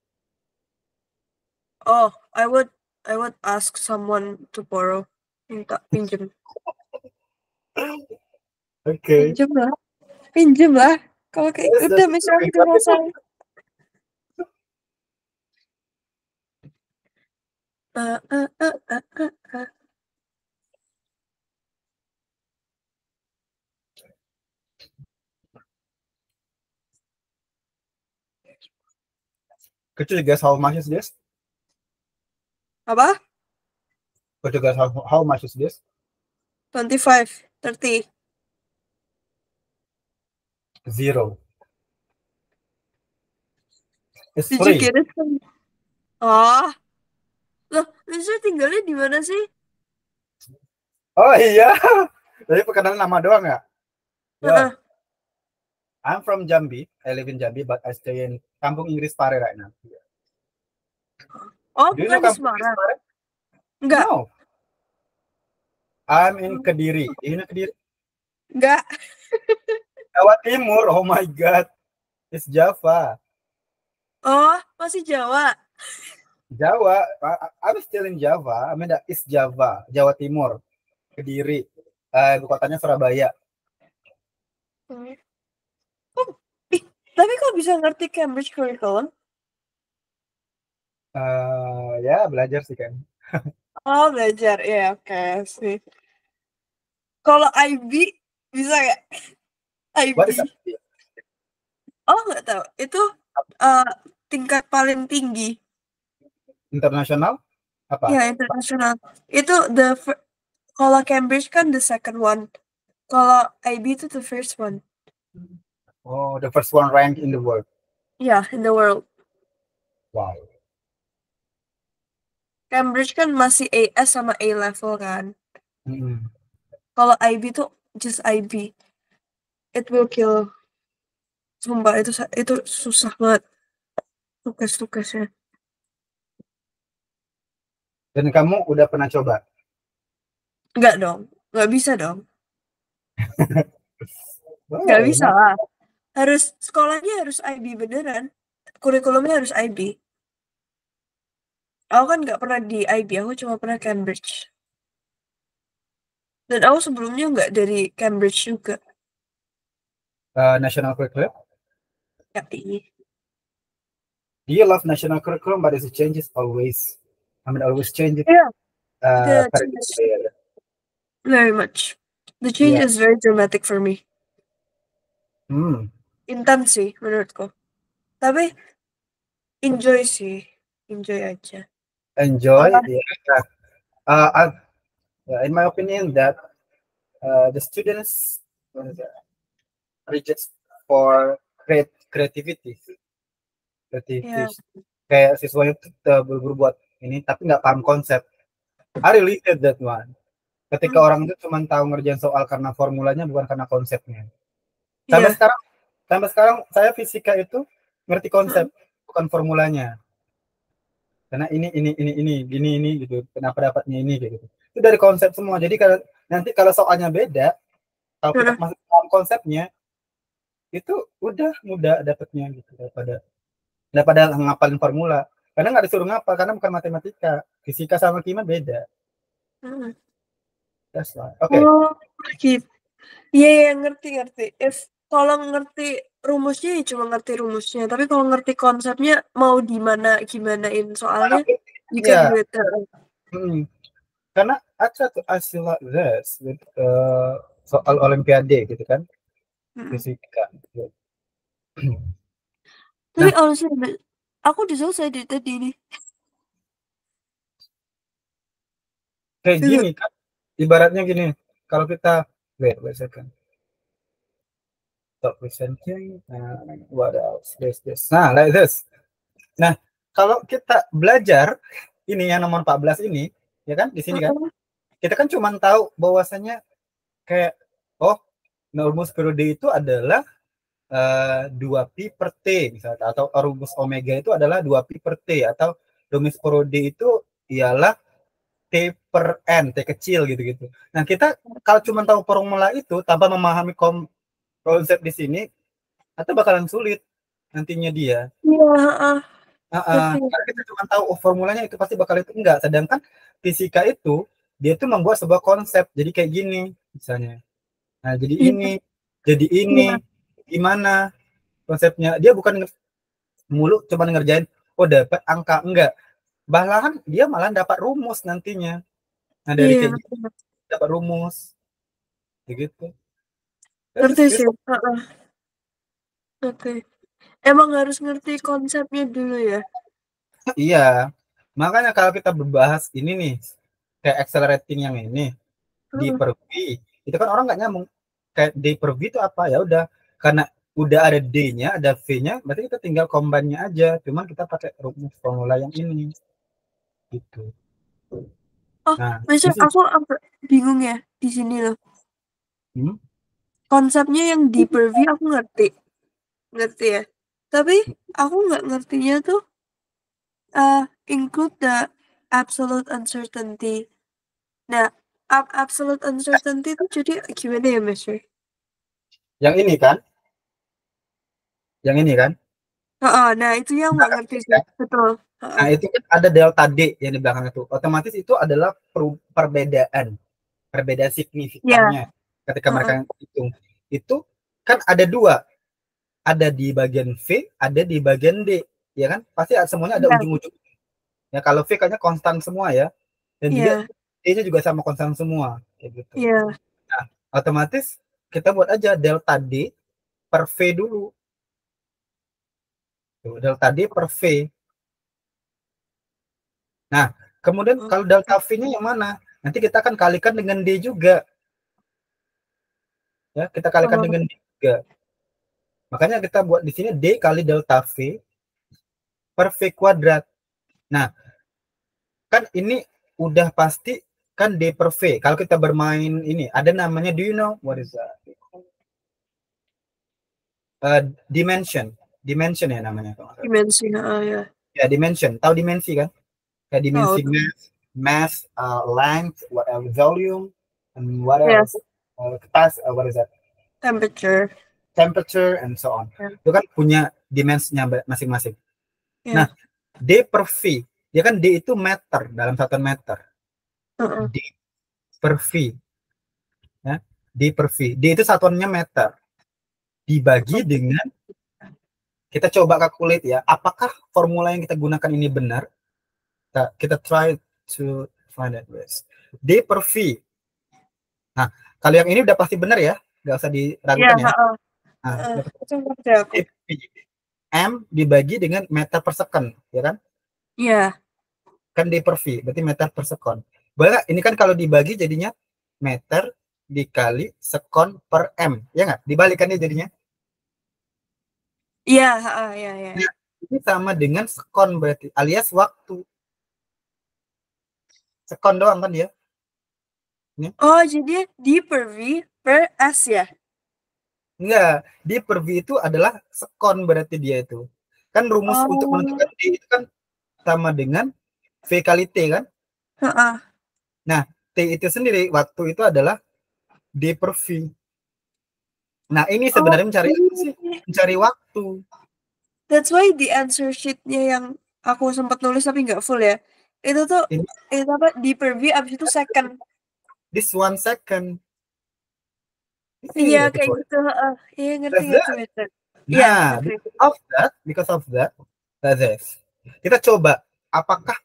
S1: Oh, I would ask someone to borrow. Minta pinjem.
S2: Okay.
S1: Pinjem lah. Pinjem lah. Kalau kayak
S2: Yes,
S1: udah
S2: that's
S1: misalnya aku
S2: okay.
S1: di rumah saya. Uh, uh, uh, uh, uh, uh.
S2: Could you guess how much is this?
S1: Apa?
S2: Could you guess how much is this?
S1: 25, 30.
S2: Zero. It's
S1: Did you
S2: free.
S1: get it from? Oh, loh, Mister tinggalnya di mana sih?
S2: Oh iya. Jadi perkenalan nama doang ya?
S1: Heeh.
S2: Yo, I'm from Jambi. I live in Jambi, but I stay in Kampung Inggris Pare right now.
S1: Oh,
S2: Do you know
S1: bukan di
S2: Kampung Inggris
S1: Semarang.
S2: Pare?
S1: Enggak.
S2: No. I'm in Kediri. Do you know Kediri?
S1: Enggak.
S2: Jawa Timur. Oh my God. It's Java.
S1: Oh, masih Jawa.
S2: Jawa. I'm still in Java. I mean that is Java. Jawa Timur. Kediri. Ibu kotanya Surabaya.
S1: Oh, tapi kok bisa ngerti Cambridge Curriculum?
S2: Ya belajar sih kan.
S1: Oh, belajar. Ya, oke sih. Kalau IB, bisa nggak?
S2: What is
S1: IB. Oh, nggak tahu. Itu uh, tingkat paling tinggi.
S2: internasional? Apa?
S1: Ya, internasional. Itu kalau Cambridge kan the second one. Kalau IB itu the first one.
S2: Oh, the first one ranked in the world.
S1: Ya, in the world.
S2: Wow.
S1: Cambridge kan masih AS sama A level kan.
S2: Mm-mm.
S1: Kalau IB tuh just IB. It will kill. Sumpah, itu susah banget tugas-tugasnya.
S2: Dan kamu udah pernah coba?
S1: Enggak dong. Nggak bisa dong.
S2: Oh,
S1: Nggak bisa
S2: enak.
S1: lah. Sekolahnya harus IB beneran. Kurikulumnya harus IB. Aku kan nggak pernah di IB, aku cuma pernah Cambridge. Dan aku sebelumnya nggak dari Cambridge juga.
S2: National curriculum?
S1: Ya, ini.
S2: Do you love national curriculum, but it changes always? I mean, always changes
S1: Yeah, the
S2: per
S1: change
S2: year.
S1: very much. The change
S2: Yeah.
S1: is very dramatic for me.
S2: Hmm.
S1: Intens sih menurutku. Tapi enjoy sih. Enjoy aja.
S2: Enjoy.
S1: Malah,
S2: Yeah. In my opinion, that the students reaches for creativity.
S1: ya.
S2: Kayak siswanya berbuat ini tapi nggak paham konsep. I really hate that one. Ketika orang itu cuma tahu ngerjain soal karena formulanya bukan karena konsepnya. Sampai
S1: Iya.
S2: sekarang saya fisika itu ngerti konsep bukan formulanya. karena ini gitu, kenapa dapatnya ini kayak gitu. Itu dari konsep semua. Jadi kalau nanti kalau soalnya beda, kalau kita masuk dalam konsepnya itu udah mudah dapatnya gitu daripada ngapalin formula. Karena nggak disuruh ngapal karena bukan matematika. Fisika sama kimia beda. That's why. Oke.
S1: Oh, gitu. Iya, iya, ngerti. Kalau ngerti rumusnya ya cuma ngerti rumusnya, tapi kalau ngerti konsepnya mau gimanain soalnya you can
S2: Ya,
S1: do it.
S2: karena I try to ask you like this with, soal olimpiade gitu kan, fisika.
S1: Tapi
S2: Nah,
S1: honestly, aku udah selesai dari tadi nih.
S2: kayak gini kan, ibaratnya gini, kalau kita wait second. Stop presenting. What else? This. Nah, like this. Nah, kalau kita belajar ini yang nomor 14 ini, ya kan, di sini kan, kita kan cuma tahu bahwasanya kayak, oh, rumus periode itu adalah 2pi per T misalnya, atau rumus omega itu adalah 2pi per T, atau rumus periode itu ialah T per N, T kecil gitu-gitu. Nah, kita kalau cuma tahu formula itu tanpa memahami konsep di sini, atau bakalan sulit nantinya dia.
S1: Iya,
S2: Karena kita cuma tahu formulanya itu pasti bakal itu enggak. Sedangkan fisika itu dia tuh membuat sebuah konsep. Jadi kayak gini misalnya. Nah, jadi ini gimana konsepnya? Dia bukan mulu cuma ngerjain oh dapat angka, enggak. Bahkan dia malah dapat rumus nantinya. Nah, dari kayak gitu dapat rumus. Kayak gitu.
S1: ngerti sih. Oke. Emang harus ngerti konsepnya dulu ya.
S2: Iya. Makanya kalau kita berbahas ini nih, kayak accelerating yang ini, D per V, itu kan orang nggak nyambung. Kayak D per V itu apa? Ya udah, karena udah ada D-nya, ada V-nya, berarti kita tinggal combine-nya aja. Cuman kita pakai rumus formula yang ini. Gitu.
S1: Oh,
S2: Nah,
S1: besok aku bingung ya di sini loh. Konsepnya yang D per V aku ngerti ya. Tapi aku nggak ngertinya tuh include the absolute uncertainty. Nah, absolute uncertainty itu jadi gimana ya, Mas?
S2: yang ini kan? Yang ini kan?
S1: Nah itu yang nggak ngerti sih. Betul.
S2: Nah, itu kan ada delta D yang di belakang itu. Otomatis itu adalah perbedaan signifikannya ketika mereka hitung. Itu kan ada dua, ada di bagian V, ada di bagian D, ya kan? Pasti semuanya ada ujung-ujung. Ya kalau V kayaknya konstan semua ya, dan dia D-nya juga sama konstan semua, kayak gitu. Nah, otomatis kita buat aja delta D per V dulu. Tuh, delta D per V. Nah, kemudian kalau delta V-nya yang mana? Nanti kita akan kalikan dengan D juga. Ya, kita kalikan dengan D juga. Makanya kita buat di sini D kali delta V per V kuadrat. Nah, kan ini udah pasti kan D per V. Kalau kita bermain ini, ada namanya, do you know what is that? Dimension. Dimension ya namanya.
S1: Dimensi, ya.
S2: Ya, dimension. Tahu dimensi kan? Kayak dimensi mass, length, what else, volume, and what else? What is that? Temperature and so on. Itu kan punya dimensinya masing-masing. Nah, D per V, ya kan D itu meter dalam satuan meter. D per V, ya, D per V. D itu satuannya meter. Dibagi dengan, kita coba calculate ya, apakah formula yang kita gunakan ini benar? Kita try to find that ways. D per V. Nah, kalau yang ini udah pasti benar ya, nggak usah diragukan ya. M dibagi dengan meter per second, ya kan?
S1: Iya.
S2: Kan D per V, berarti meter per second. Boleh, ini kan kalau dibagi jadinya meter dikali sekon per M, ya nggak? Dibalikannya jadinya.
S1: Iya,
S2: Nah, ini sama dengan sekon berarti, alias waktu. Sekon doang kan dia.
S1: Oh, jadi D per V per S ya?
S2: Enggak, D per V itu adalah sekon berarti dia itu. Kan rumus untuk menentukan D itu kan sama dengan V kali T kan?
S1: Heeh.
S2: Nah, T itu sendiri waktu itu adalah D per V. Nah, ini sebenarnya mencari apa sih? Mencari waktu.
S1: That's why di answer sheet-nya yang aku sempat nulis tapi nggak full ya. Itu tuh
S2: Ini
S1: itu apa D per V abis itu second.
S2: this 1 second.
S1: Iya
S2: Ini
S1: kayak
S2: kecuali.
S1: gitu. Heeh. Iya
S2: That's
S1: ngerti. Mister. Iya
S2: Nah,
S1: ngerti.
S2: because of that, that's this. Kita coba apakah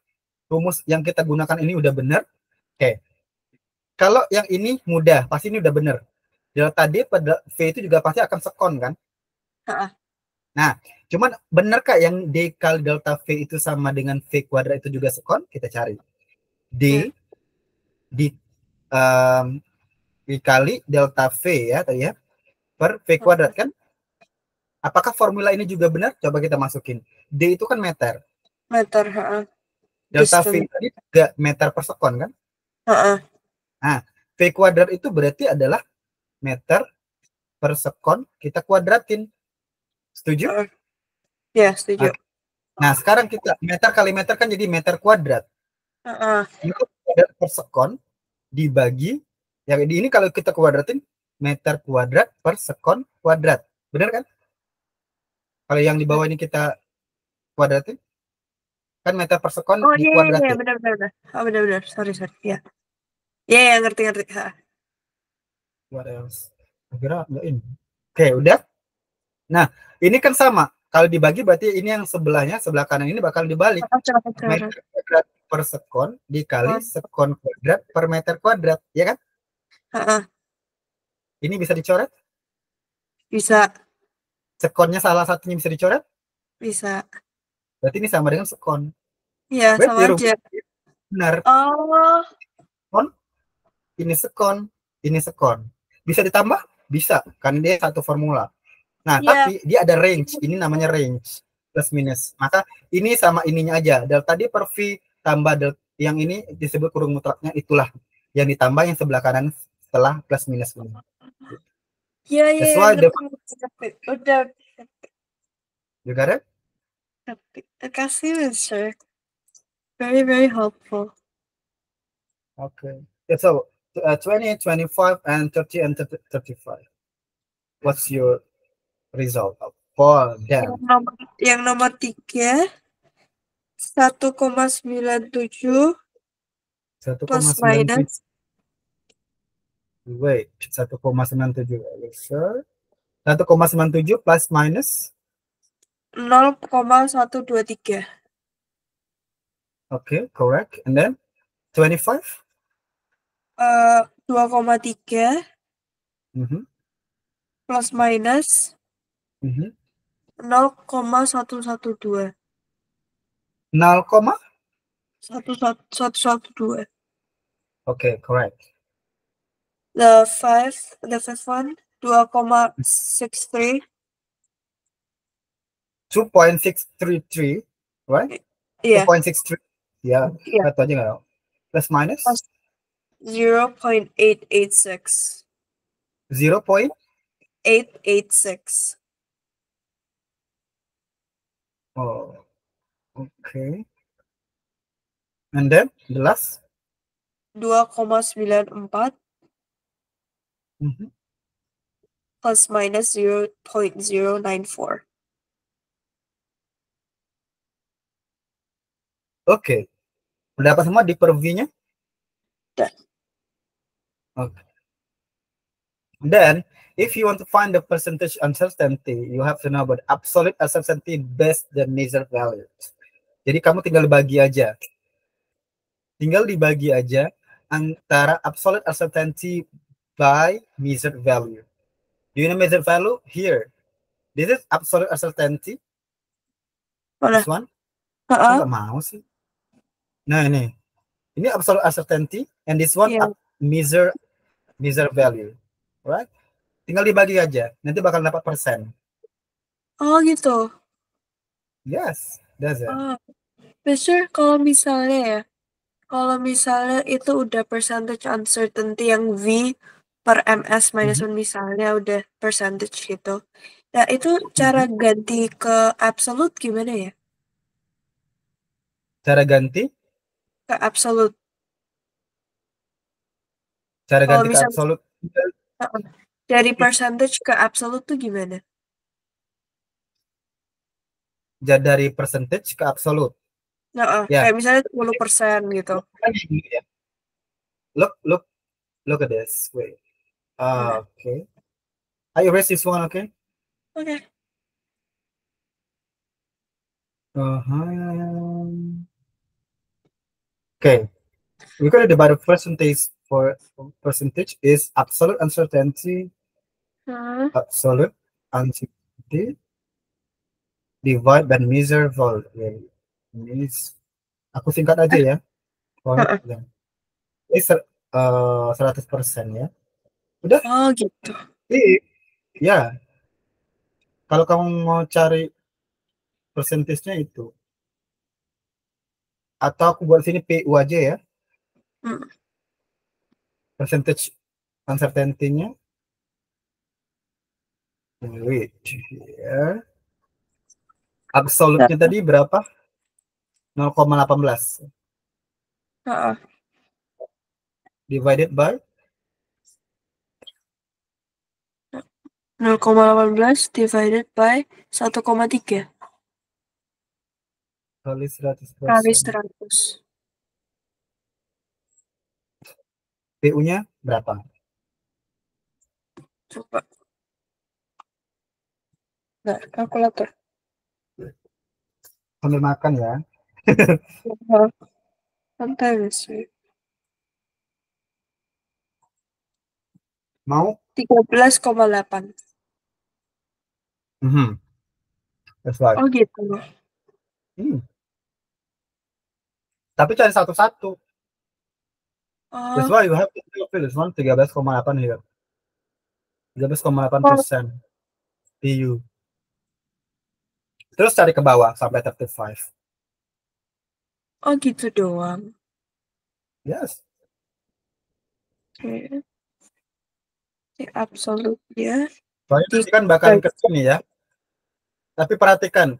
S2: rumus yang kita gunakan ini udah benar? Oke. Kalau yang ini mudah, pasti ini udah benar. Delta D pada V itu juga pasti akan sekon kan?
S1: Heeh.
S2: Nah, cuman benar kah yang D kali delta V itu sama dengan V kuadrat itu juga sekon? Kita cari. D
S1: Iya.
S2: dikali delta V ya tadi ya per V kuadrat kan? Apakah formula ini juga benar? Coba kita masukin. D itu kan meter.
S1: Meter. Heeh.
S2: Delta V
S1: Distance.
S2: tadi juga meter per sekon kan?
S1: Heeh.
S2: Nah, V kuadrat itu berarti adalah meter per sekon kita kuadratin. Setuju?
S1: Ya, setuju.
S2: Nah, sekarang kita meter kali meter kan jadi meter kuadrat. Meter kuadrat per sekon dibagi, yang ini kalau kita kuadratin meter kuadrat per sekon kuadrat. Benar kan? Kalau yang di bawah ini kita kuadratin, kan meter per sekon
S1: Oh iya,
S2: dikuadratin.
S1: benar. Oh benar. Sorry. Ya. Ya, ngerti.
S2: What else? Kira enggak ini. Oke, udah. Nah, ini kan sama. Kalau dibagi berarti ini yang sebelahnya, sebelah kanan ini bakal dibalik. Meter kuadrat per sekon dikali sekon kuadrat per meter kuadrat, ya kan? Ini bisa dicoret?
S1: Bisa.
S2: Sekonnya salah satunya bisa dicoret?
S1: Bisa.
S2: Berarti ini sama dengan sekon.
S1: Iya,
S2: Berarti
S1: sama aja.
S2: benar.
S1: Oh.
S2: Sekon, ini sekon. Bisa ditambah? Bisa, kan dia satu formula. Nah, tapi dia ada range. Ini namanya range plus minus. Maka ini sama ininya aja. Delta D per V tambah yang ini disebut kurung mutlaknya, itulah yang ditambah yang sebelah kanan setelah plus minus ini.
S1: Iya. Udah.
S2: You got it?
S1: Kasih, Mister. Very, very helpful.
S2: Okay. So 20, 25, and 30 and 35. What's your result for them?
S1: Yang nomor 3 1,97 plus minus.
S2: Wait, 1,97. Sure. 1,97 plus minus
S1: 0,123.
S2: Okay, correct. And then 25?
S1: 2,3 plus minus 0,112. 112.
S2: Okay, correct.
S1: The fifth one 2,63.
S2: 2.633, right?
S1: Yeah.
S2: 2.63. Yeah. Satu aja nggak? Plus minus?
S1: 0.886.
S2: 0.886. Oh, okay. And then the last?
S1: 2,94 plus minus 0.094.
S2: Okay. Udah apa semua di per V-nya?
S1: Udah.
S2: Okay. Then, if you want to find the percentage uncertainty, you have to know about absolute uncertainty based the measured value. Jadi kamu tinggal dibagi aja. Antara absolute uncertainty by measured value. Do you know measured value? Here. This is absolute uncertainty. This one? Nggak mau sih. Nah, ini. Ini absolute uncertainty. And this one measure value. Right? Tinggal dibagi aja. Nanti bakal dapat persen.
S1: Oh gitu.
S2: Yes, that's it.
S1: Mister, kalau misalnya itu udah percentage uncertainty yang V per MS minus 1 misalnya udah percentage gitu. Nah, itu cara ganti ke absolute gimana ya?
S2: Cara ganti?
S1: ke absolute.
S2: Cara
S1: Kalau
S2: ganti ke
S1: misalnya
S2: absolute
S1: dari percentage ke absolute tuh gimana?
S2: dari percentage ke absolute. Ya,
S1: Kayak misalnya 10% gitu.
S2: ya. Look at this. Wait.
S1: Nah,
S2: Okay. I erase this one, okay?
S1: oke.
S2: Uh-huh. Okay. We're going to divide the percentage is absolute uncertainty.
S1: Hmm.
S2: Absolute uncertainty divide by measure volume. Aku singkat aja ya.
S1: Heeh.
S2: Ini 100% ya. Udah.
S1: Oh gitu.
S2: Ya. Kalau kamu mau cari persentasenya itu, atau aku buat sini PU aja ya.
S1: Hmm.
S2: Percentage uncertainty-nya. Wait, ya. Absolutnya tadi berapa? 0,18
S1: Heeh.
S2: divided by
S1: 0,18 divided by 1,3
S2: kali
S1: kali
S2: 100%.
S1: 100.
S2: PU-nya berapa?
S1: Coba. Nggak, kalkulator.
S2: Sambil makan ya.
S1: Heeh. Santai sih.
S2: Mau?
S1: 13,8.
S2: That's right.
S1: Oh gitu.
S2: Hmm. Tapi cari satu-satu. That's
S1: Oh,
S2: why you have to fill this one 13,8 here. 13,8% PU. Terus cari ke bawah sampai 35.
S1: oh gitu doang.
S2: Yes.
S1: Oke. Absolute ya.
S2: Soalnya nanti kan bakalan ke sini ya. Tapi perhatikan,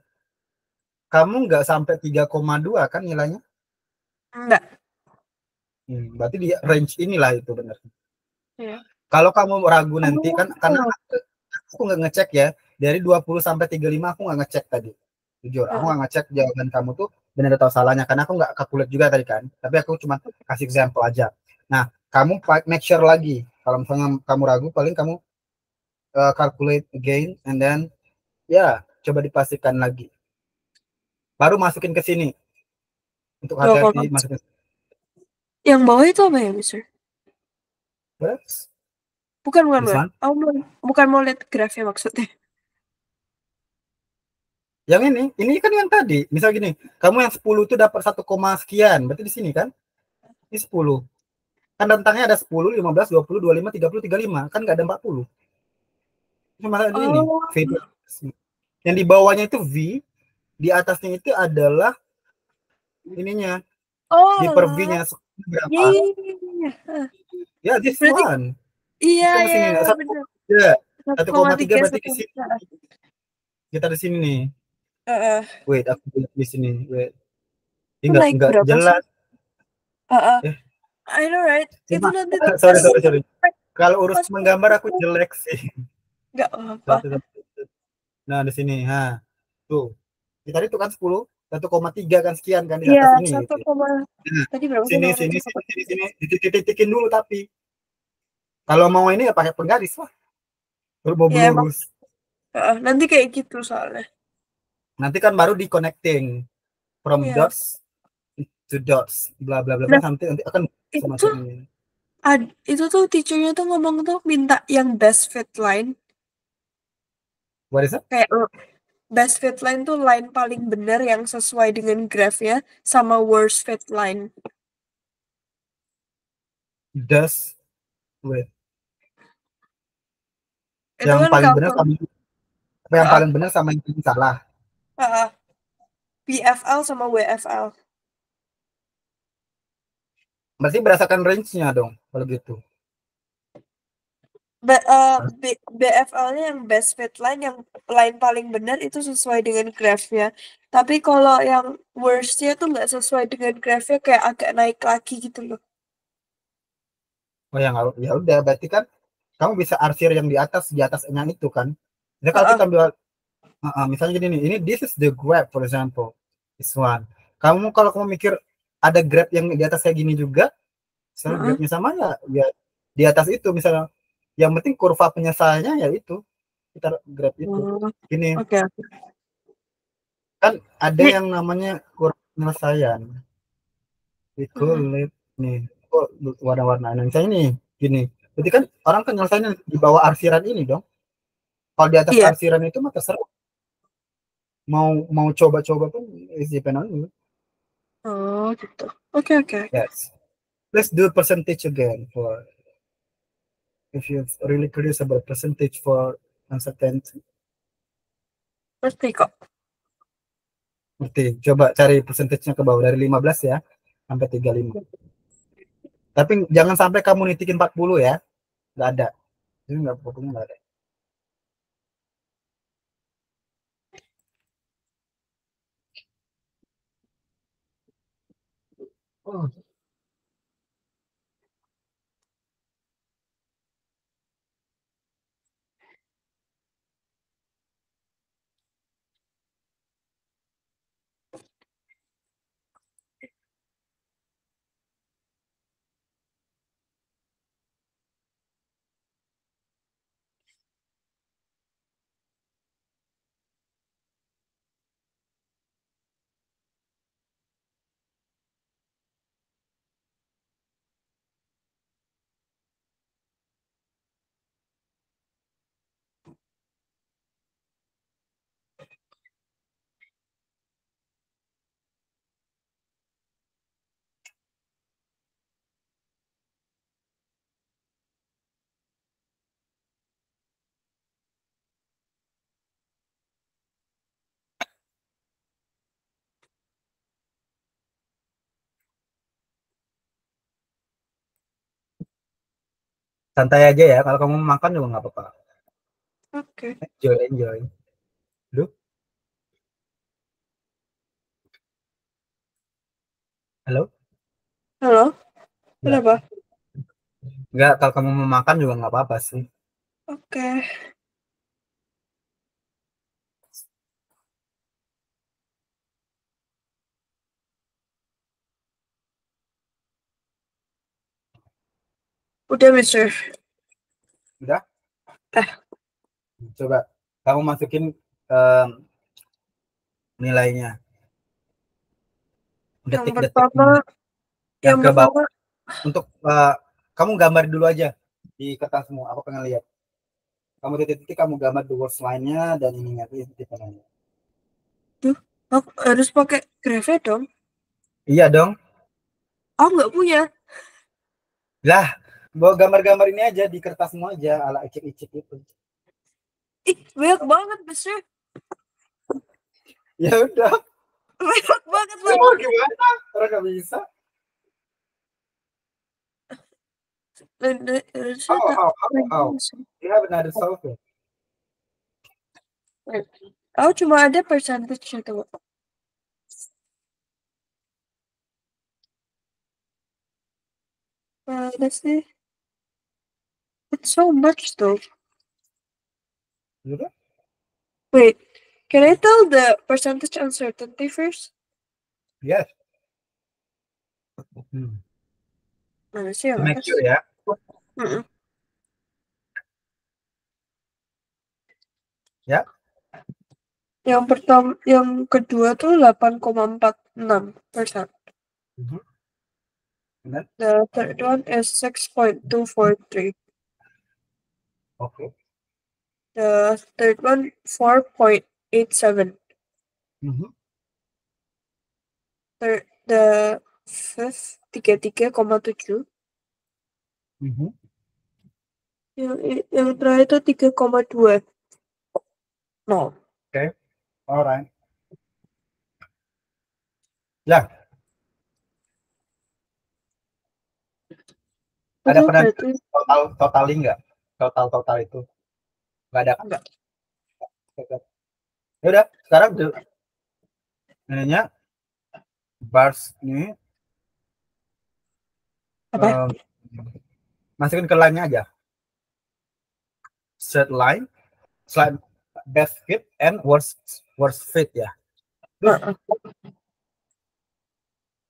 S2: kamu nggak sampai 3,2 kan nilainya?
S1: Enggak.
S2: Berarti di range inilah itu benar.
S1: Ya.
S2: Kalau kamu ragu nanti kan, karena
S1: Oh.
S2: aku nggak ngecek ya, dari 20 sampai 35 aku nggak ngecek tadi. Jujur, aku
S1: Heeh.
S2: nggak ngecek jawaban kamu tuh benar atau salahnya, karena aku nggak calculate juga tadi kan. Tapi aku cuma kasih example aja. Nah, kamu make sure lagi. Kalau misalnya kamu ragu, paling kamu calculate again, and then ya coba dipastikan lagi. Baru masukin ke sini untuk
S1: Dua
S2: harga
S1: koma.
S2: dimasukin.
S1: Yang bawah itu apa ya, Mister?
S2: Terus,
S1: Bukan, bukan,
S2: this
S1: bukan.
S2: one.
S1: Aku bukan mau lihat grafnya maksudnya.
S2: Yang ini kan yang tadi. Misal gini, kamu yang 10 itu dapat 1, sekian. Berarti di sini kan? Ini 10. Kan rentangnya ada 10, 15, 20, 25, 30, 35. Kan nggak ada 40. Cuma di ini.
S1: Oh,
S2: V. Yang di bawahnya itu V. Di atasnya itu adalah ininya.
S1: oh,
S2: Di per
S1: lah.
S2: V-nya
S1: Iya,
S2: berapa?
S1: iya, iya, iya.
S2: Ya, this
S1: Berarti,
S2: one.
S1: iya,
S2: Kita ke
S1: iya,
S2: sini.
S1: iya,
S2: Satu,
S1: benar.
S2: ya. 1,3
S1: 1,3
S2: berarti ke
S1: satu.
S2: sini. Kita di sini nih.
S1: Heeh.
S2: Wait, aku lihat di sini. Wait. Ini
S1: Itu naik
S2: nggak
S1: berapa sih?
S2: jelas.
S1: Heeh.
S2: Eh,
S1: I know, right? Itu
S2: cuma,
S1: nanti
S2: sorry,
S1: pas
S2: sorry, sorry. Kalau urus
S1: pas
S2: menggambar aku jelek sih.
S1: nggak apa-apa.
S2: Satu, satu. Nah, di sini. Nah, tuh. Kita itu kan 10, 1,3 kan sekian kan di
S1: Iya,
S2: atas ini
S1: satu
S2: gitu.
S1: koma.
S2: Nah,
S1: Tadi berapa sih
S2: sini, sini,
S1: 600 apa?
S2: sini, sini, sini. Dititik-titikin dulu tapi. Kalau mau ini ya pakai penggaris lah. Kalau mau
S1: Ya emang.
S2: belurus.
S1: Nanti kayak gitu soalnya.
S2: Nanti kan baru di connecting from
S1: Iya.
S2: dots to dots. Bla bla bla bla.
S1: Nah,
S2: Nanti akan
S1: itu
S2: semacam
S1: tuh
S2: ini.
S1: itu tuh teachernya tuh ngomong tuh minta yang best fit line.
S2: What is that?
S1: Kayak best fit line tuh line paling benar yang sesuai dengan grafnya sama worst fit line.
S2: Does with
S1: Itu
S2: yang
S1: kan
S2: paling benar
S1: kalkul.
S2: sama yang
S1: Heeh.
S2: paling benar sama yang salah.
S1: Heeh. PFL sama WFL.
S2: Berarti berdasarkan range-nya dong kalau gitu.
S1: BFL-nya yang best fit line, yang line paling benar itu sesuai dengan graph-nya. Tapi kalau yang worst-nya tuh nggak sesuai dengan graph-nya, kayak agak naik lagi gitu loh.
S2: Oh yang ya udah berarti kan kamu bisa arsir yang di atasnya itu kan. Jadi kalau
S1: Heeh.
S2: kita ambil misalnya gini nih, ini this is the grab for example, this one. Kalau kamu mikir ada grab yang di atas kayak gini juga, misalnya
S1: Heeh.
S2: grabnya sama ya di atas itu misalnya. Yang penting kurva penyelesaiannya ya itu kita grab itu.
S1: Oh,
S2: Gini
S1: oke, oke.
S2: kan ada
S1: Nih,
S2: yang namanya kurva penyelesaian.
S1: heeh.
S2: Kulit nih, kok warna-warna misalnya nih gini. Berarti kan orang kan nyelesainnya di bawah arsiran ini dong. Kalau di atas
S1: Iya.
S2: arsiran itu mah terserah. Mau coba-coba pun is depend on you.
S1: Oh, gitu. Oke, oke, oke.
S2: Yes. Let's do percentage again for if you're really curious about percentage for uncertainty.
S1: Ngerti kok.
S2: Berarti coba cari percentage-nya ke bawah dari 15 ya sampai 35. Tapi jangan sampai kamu nitikin 40 ya. Nggak ada. Ini nggak, pokoknya nggak ada. Oh, santai aja ya. Kalau kamu makan juga nggak apa-apa.
S1: Oke.
S2: Enjoy, enjoy. Duh, halo?
S1: Halo?
S2: Ya.
S1: Kenapa?
S2: Enggak, kalau kamu mau makan juga nggak apa-apa sih.
S1: Oke. Udah, Mister.
S2: Udah,
S1: Eh,
S2: coba kamu masukin um, nilainya,
S1: yang pertama,
S2: detik-detiknya yang
S1: yang
S2: ke bawah.
S1: pertama,
S2: Untuk kamu gambar dulu aja di kertasmu. Aku pengen lihat. Kamu titik-titik, kamu gambar the words line-nya dan ininya tuh titik nya.
S1: tuh, aku harus pakai grave dong.
S2: Iya dong.
S1: Aku nggak punya.
S2: Lah, bawa gambar-gambar ini aja di kertasmu aja ala icip-icip itu.
S1: Ih, banyak banget, Mister.
S2: Ya udah.
S1: Banyak banget
S2: Mau
S1: lagi.
S2: gimana? Orang nggak bisa.
S1: Harusnya
S2: How,
S1: tak
S2: how, how,
S1: lagi,
S2: how?
S1: Mister.
S2: You have another solver.
S1: Aku cuma ada percentage-nya tuh. Let's see. It's so much though.
S2: Gitu?
S1: Wait, can I tell the percentage uncertainty first?
S2: Yes. Hmm.
S1: Mana sih
S2: To
S1: yang
S2: make
S1: atas?
S2: sure ya.
S1: Mm-mm.
S2: Ya.
S1: Yang pertama, yang kedua tuh 8,46%.
S2: Mhm. Benar.
S1: The third one is 6.243.
S2: Oke.
S1: The third one 4.87.
S2: Mhm.
S1: The fifth 33,7.
S2: Mhm.
S1: Yang terakhir itu 3,2. No.
S2: Oke. Alright. Ya, ada
S1: Itu
S2: pernah
S1: berarti
S2: totaling nggak? total itu nggak ada kan?
S1: Enggak.
S2: Ya udah, sekarang ininya bars ini
S1: Apa?
S2: masukin ke line-nya aja. Straight line, slide best fit and worst fit ya.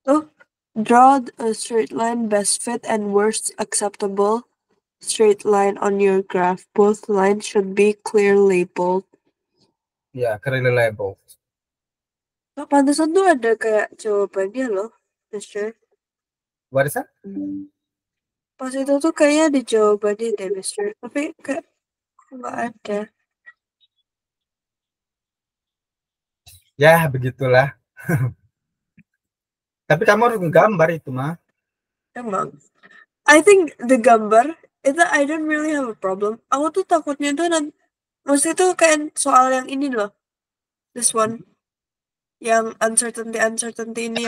S1: Oh, draw a straight line best fit and worst acceptable straight line on your graph. Both lines should be clear labeled.
S2: Ya, clearly labeled.
S1: Oh, pantesan tuh ada kayak jawabannya loh, Mister.
S2: What is that?
S1: Pas itu tuh kayaknya ada jawabannya deh, Mister. Tapi kayak nggak ada.
S2: Ya, begitulah. Tapi kamu harus gambar itu mah.
S1: Emang. I think the gambar itu I don't really have a problem. Aku tuh takutnya tuh nanti, maksudnya tuh kayak soal yang ini loh. This one. Yang uncertainty ini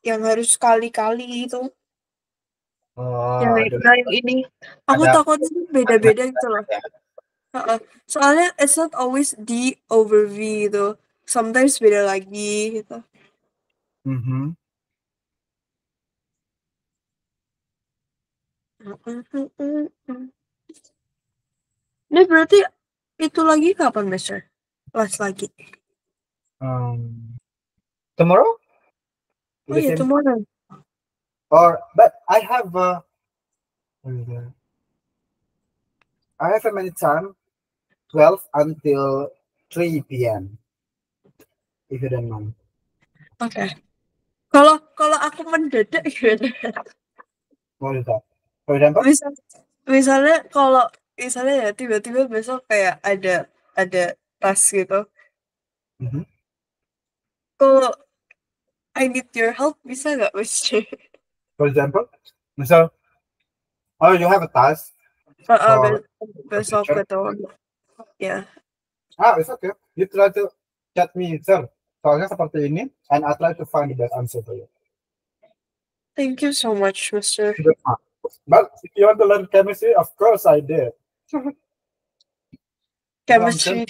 S1: yang harus kali-kali gitu.
S2: Oh,
S1: Yang ini. Aku
S2: ada
S1: takutnya tuh beda-beda gitu loh. Soalnya it's not always D over V gitu. Sometimes beda lagi gitu. Ini berarti itu lagi kapan, Mister? Les lagi.
S2: Tomorrow?
S1: Oh iya, tomorrow.
S2: But I have a many time 12 until 3 p.m. if you don't mind.
S1: Oke. Kalau aku mendadak gimana?
S2: What is that? For example?
S1: Misalnya ya tiba-tiba besok kayak ada tas gitu. Kalau I need your help bisa nggak, Mister?
S2: For example, misal, oh you have a task.
S1: Besok gitu. Ya.
S2: It's okay. You try to chat me, sir. Soalnya seperti ini, and I try to find the best answer for you.
S1: Thank you so much, Mister.
S2: But if you want to learn chemistry, of course I did.
S1: Chemistry.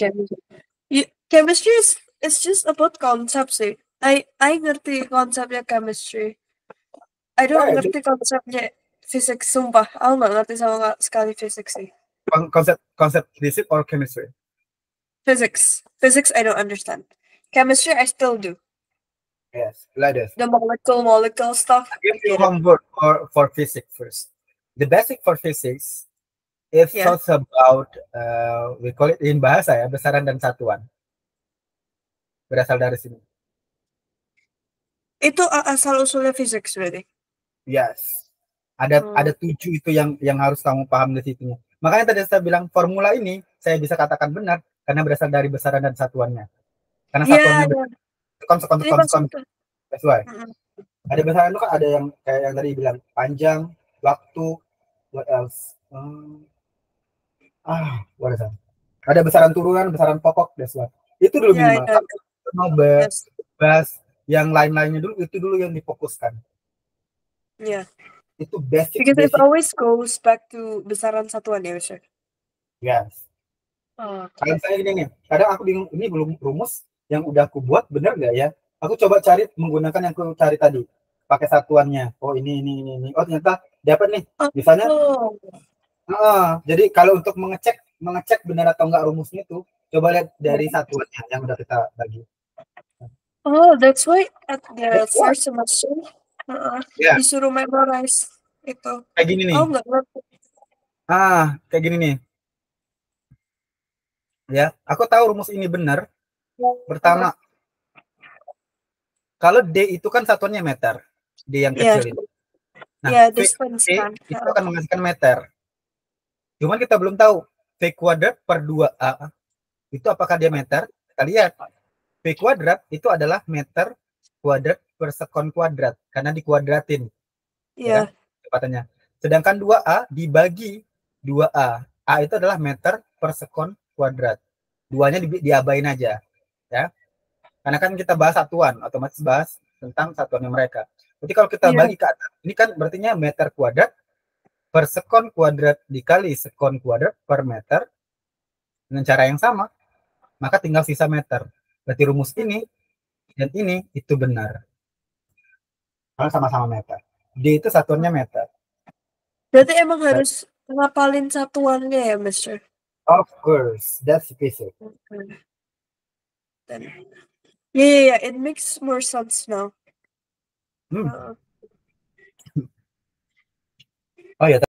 S1: Chemistry is just about concept sih. I ngerti konsepnya chemistry. I don't ngerti konsepnya fisik, sumpah. Aku nggak ngerti sama sekali fisik sih.
S2: Konsep physics or chemistry?
S1: Physics I don't understand. Chemistry I still do.
S2: Yes, like this.
S1: The molecule stuff.
S2: Give you homework for physics first. The basic for physics is talks about we call it in bahasa ya, besaran dan satuan. Berasal dari sini.
S1: Itu asal usulnya physics berarti.
S2: Yes. Ada 7 itu yang harus kamu paham di situnya. Makanya tadi saya bilang formula ini saya bisa katakan benar karena berasal dari besaran dan satuannya. Karena satuannya konsekuensi. That's why. Ada besaran itu kan ada yang kayak yang tadi bilang panjang, waktu, what else? What is that? Ada besaran turunan, besaran pokok, that's why. Itu dulu minimal. Bahas yang lain-lainnya dulu, itu dulu yang difokuskan.
S1: Yeah.
S2: Itu basic.
S1: Because it always goes back to besaran satuan ya, Mister.
S2: Yes. Kalau saya gini nih, kadang aku bingung ini belum rumus yang udah aku buat bener nggak ya? Aku coba cari menggunakan yang aku cari tadi, pakai satuannya. Oh ini. Oh ternyata dapat nih. Misalnya, jadi kalau untuk mengecek benar atau enggak rumusnya itu, coba lihat dari satuannya yang udah kita bagi.
S1: Oh, that's why at the first semester disuruh memorize itu.
S2: Kayak gini nih.
S1: Oh, enggak ngerti.
S2: Kayak gini nih. Ya, aku tahu rumus ini benar. Pertama, kalau D itu kan satuannya meter, D yang kecil ini. Nah, V itu akan menghasilkan meter. Cuman kita belum tahu V kuadrat per 2A itu apakah dia meter. Kita lihat, V kuadrat itu adalah meter kuadrat per sekon kuadrat, karena dikuadratin. Ya, kecepatannya. Sedangkan 2A dibagi 2A. A itu adalah meter per sekon kuadrat. Duanya diabain aja. Ya. Karena kan kita bahas satuan, otomatis bahas tentang satuannya mereka. Jadi kalau kita bagi ke atas, ini kan berartinya meter kuadrat per sekon kuadrat dikali sekon kuadrat per meter dengan cara yang sama, maka tinggal sisa meter. Berarti rumus ini dan ini itu benar. Karena sama-sama meter. D itu satuannya meter.
S1: Berarti emang harus ngapalin satuannya ya, Mister?
S2: Of course, that's basic.
S1: Yeah, it makes more sense now.
S2: Oh ya,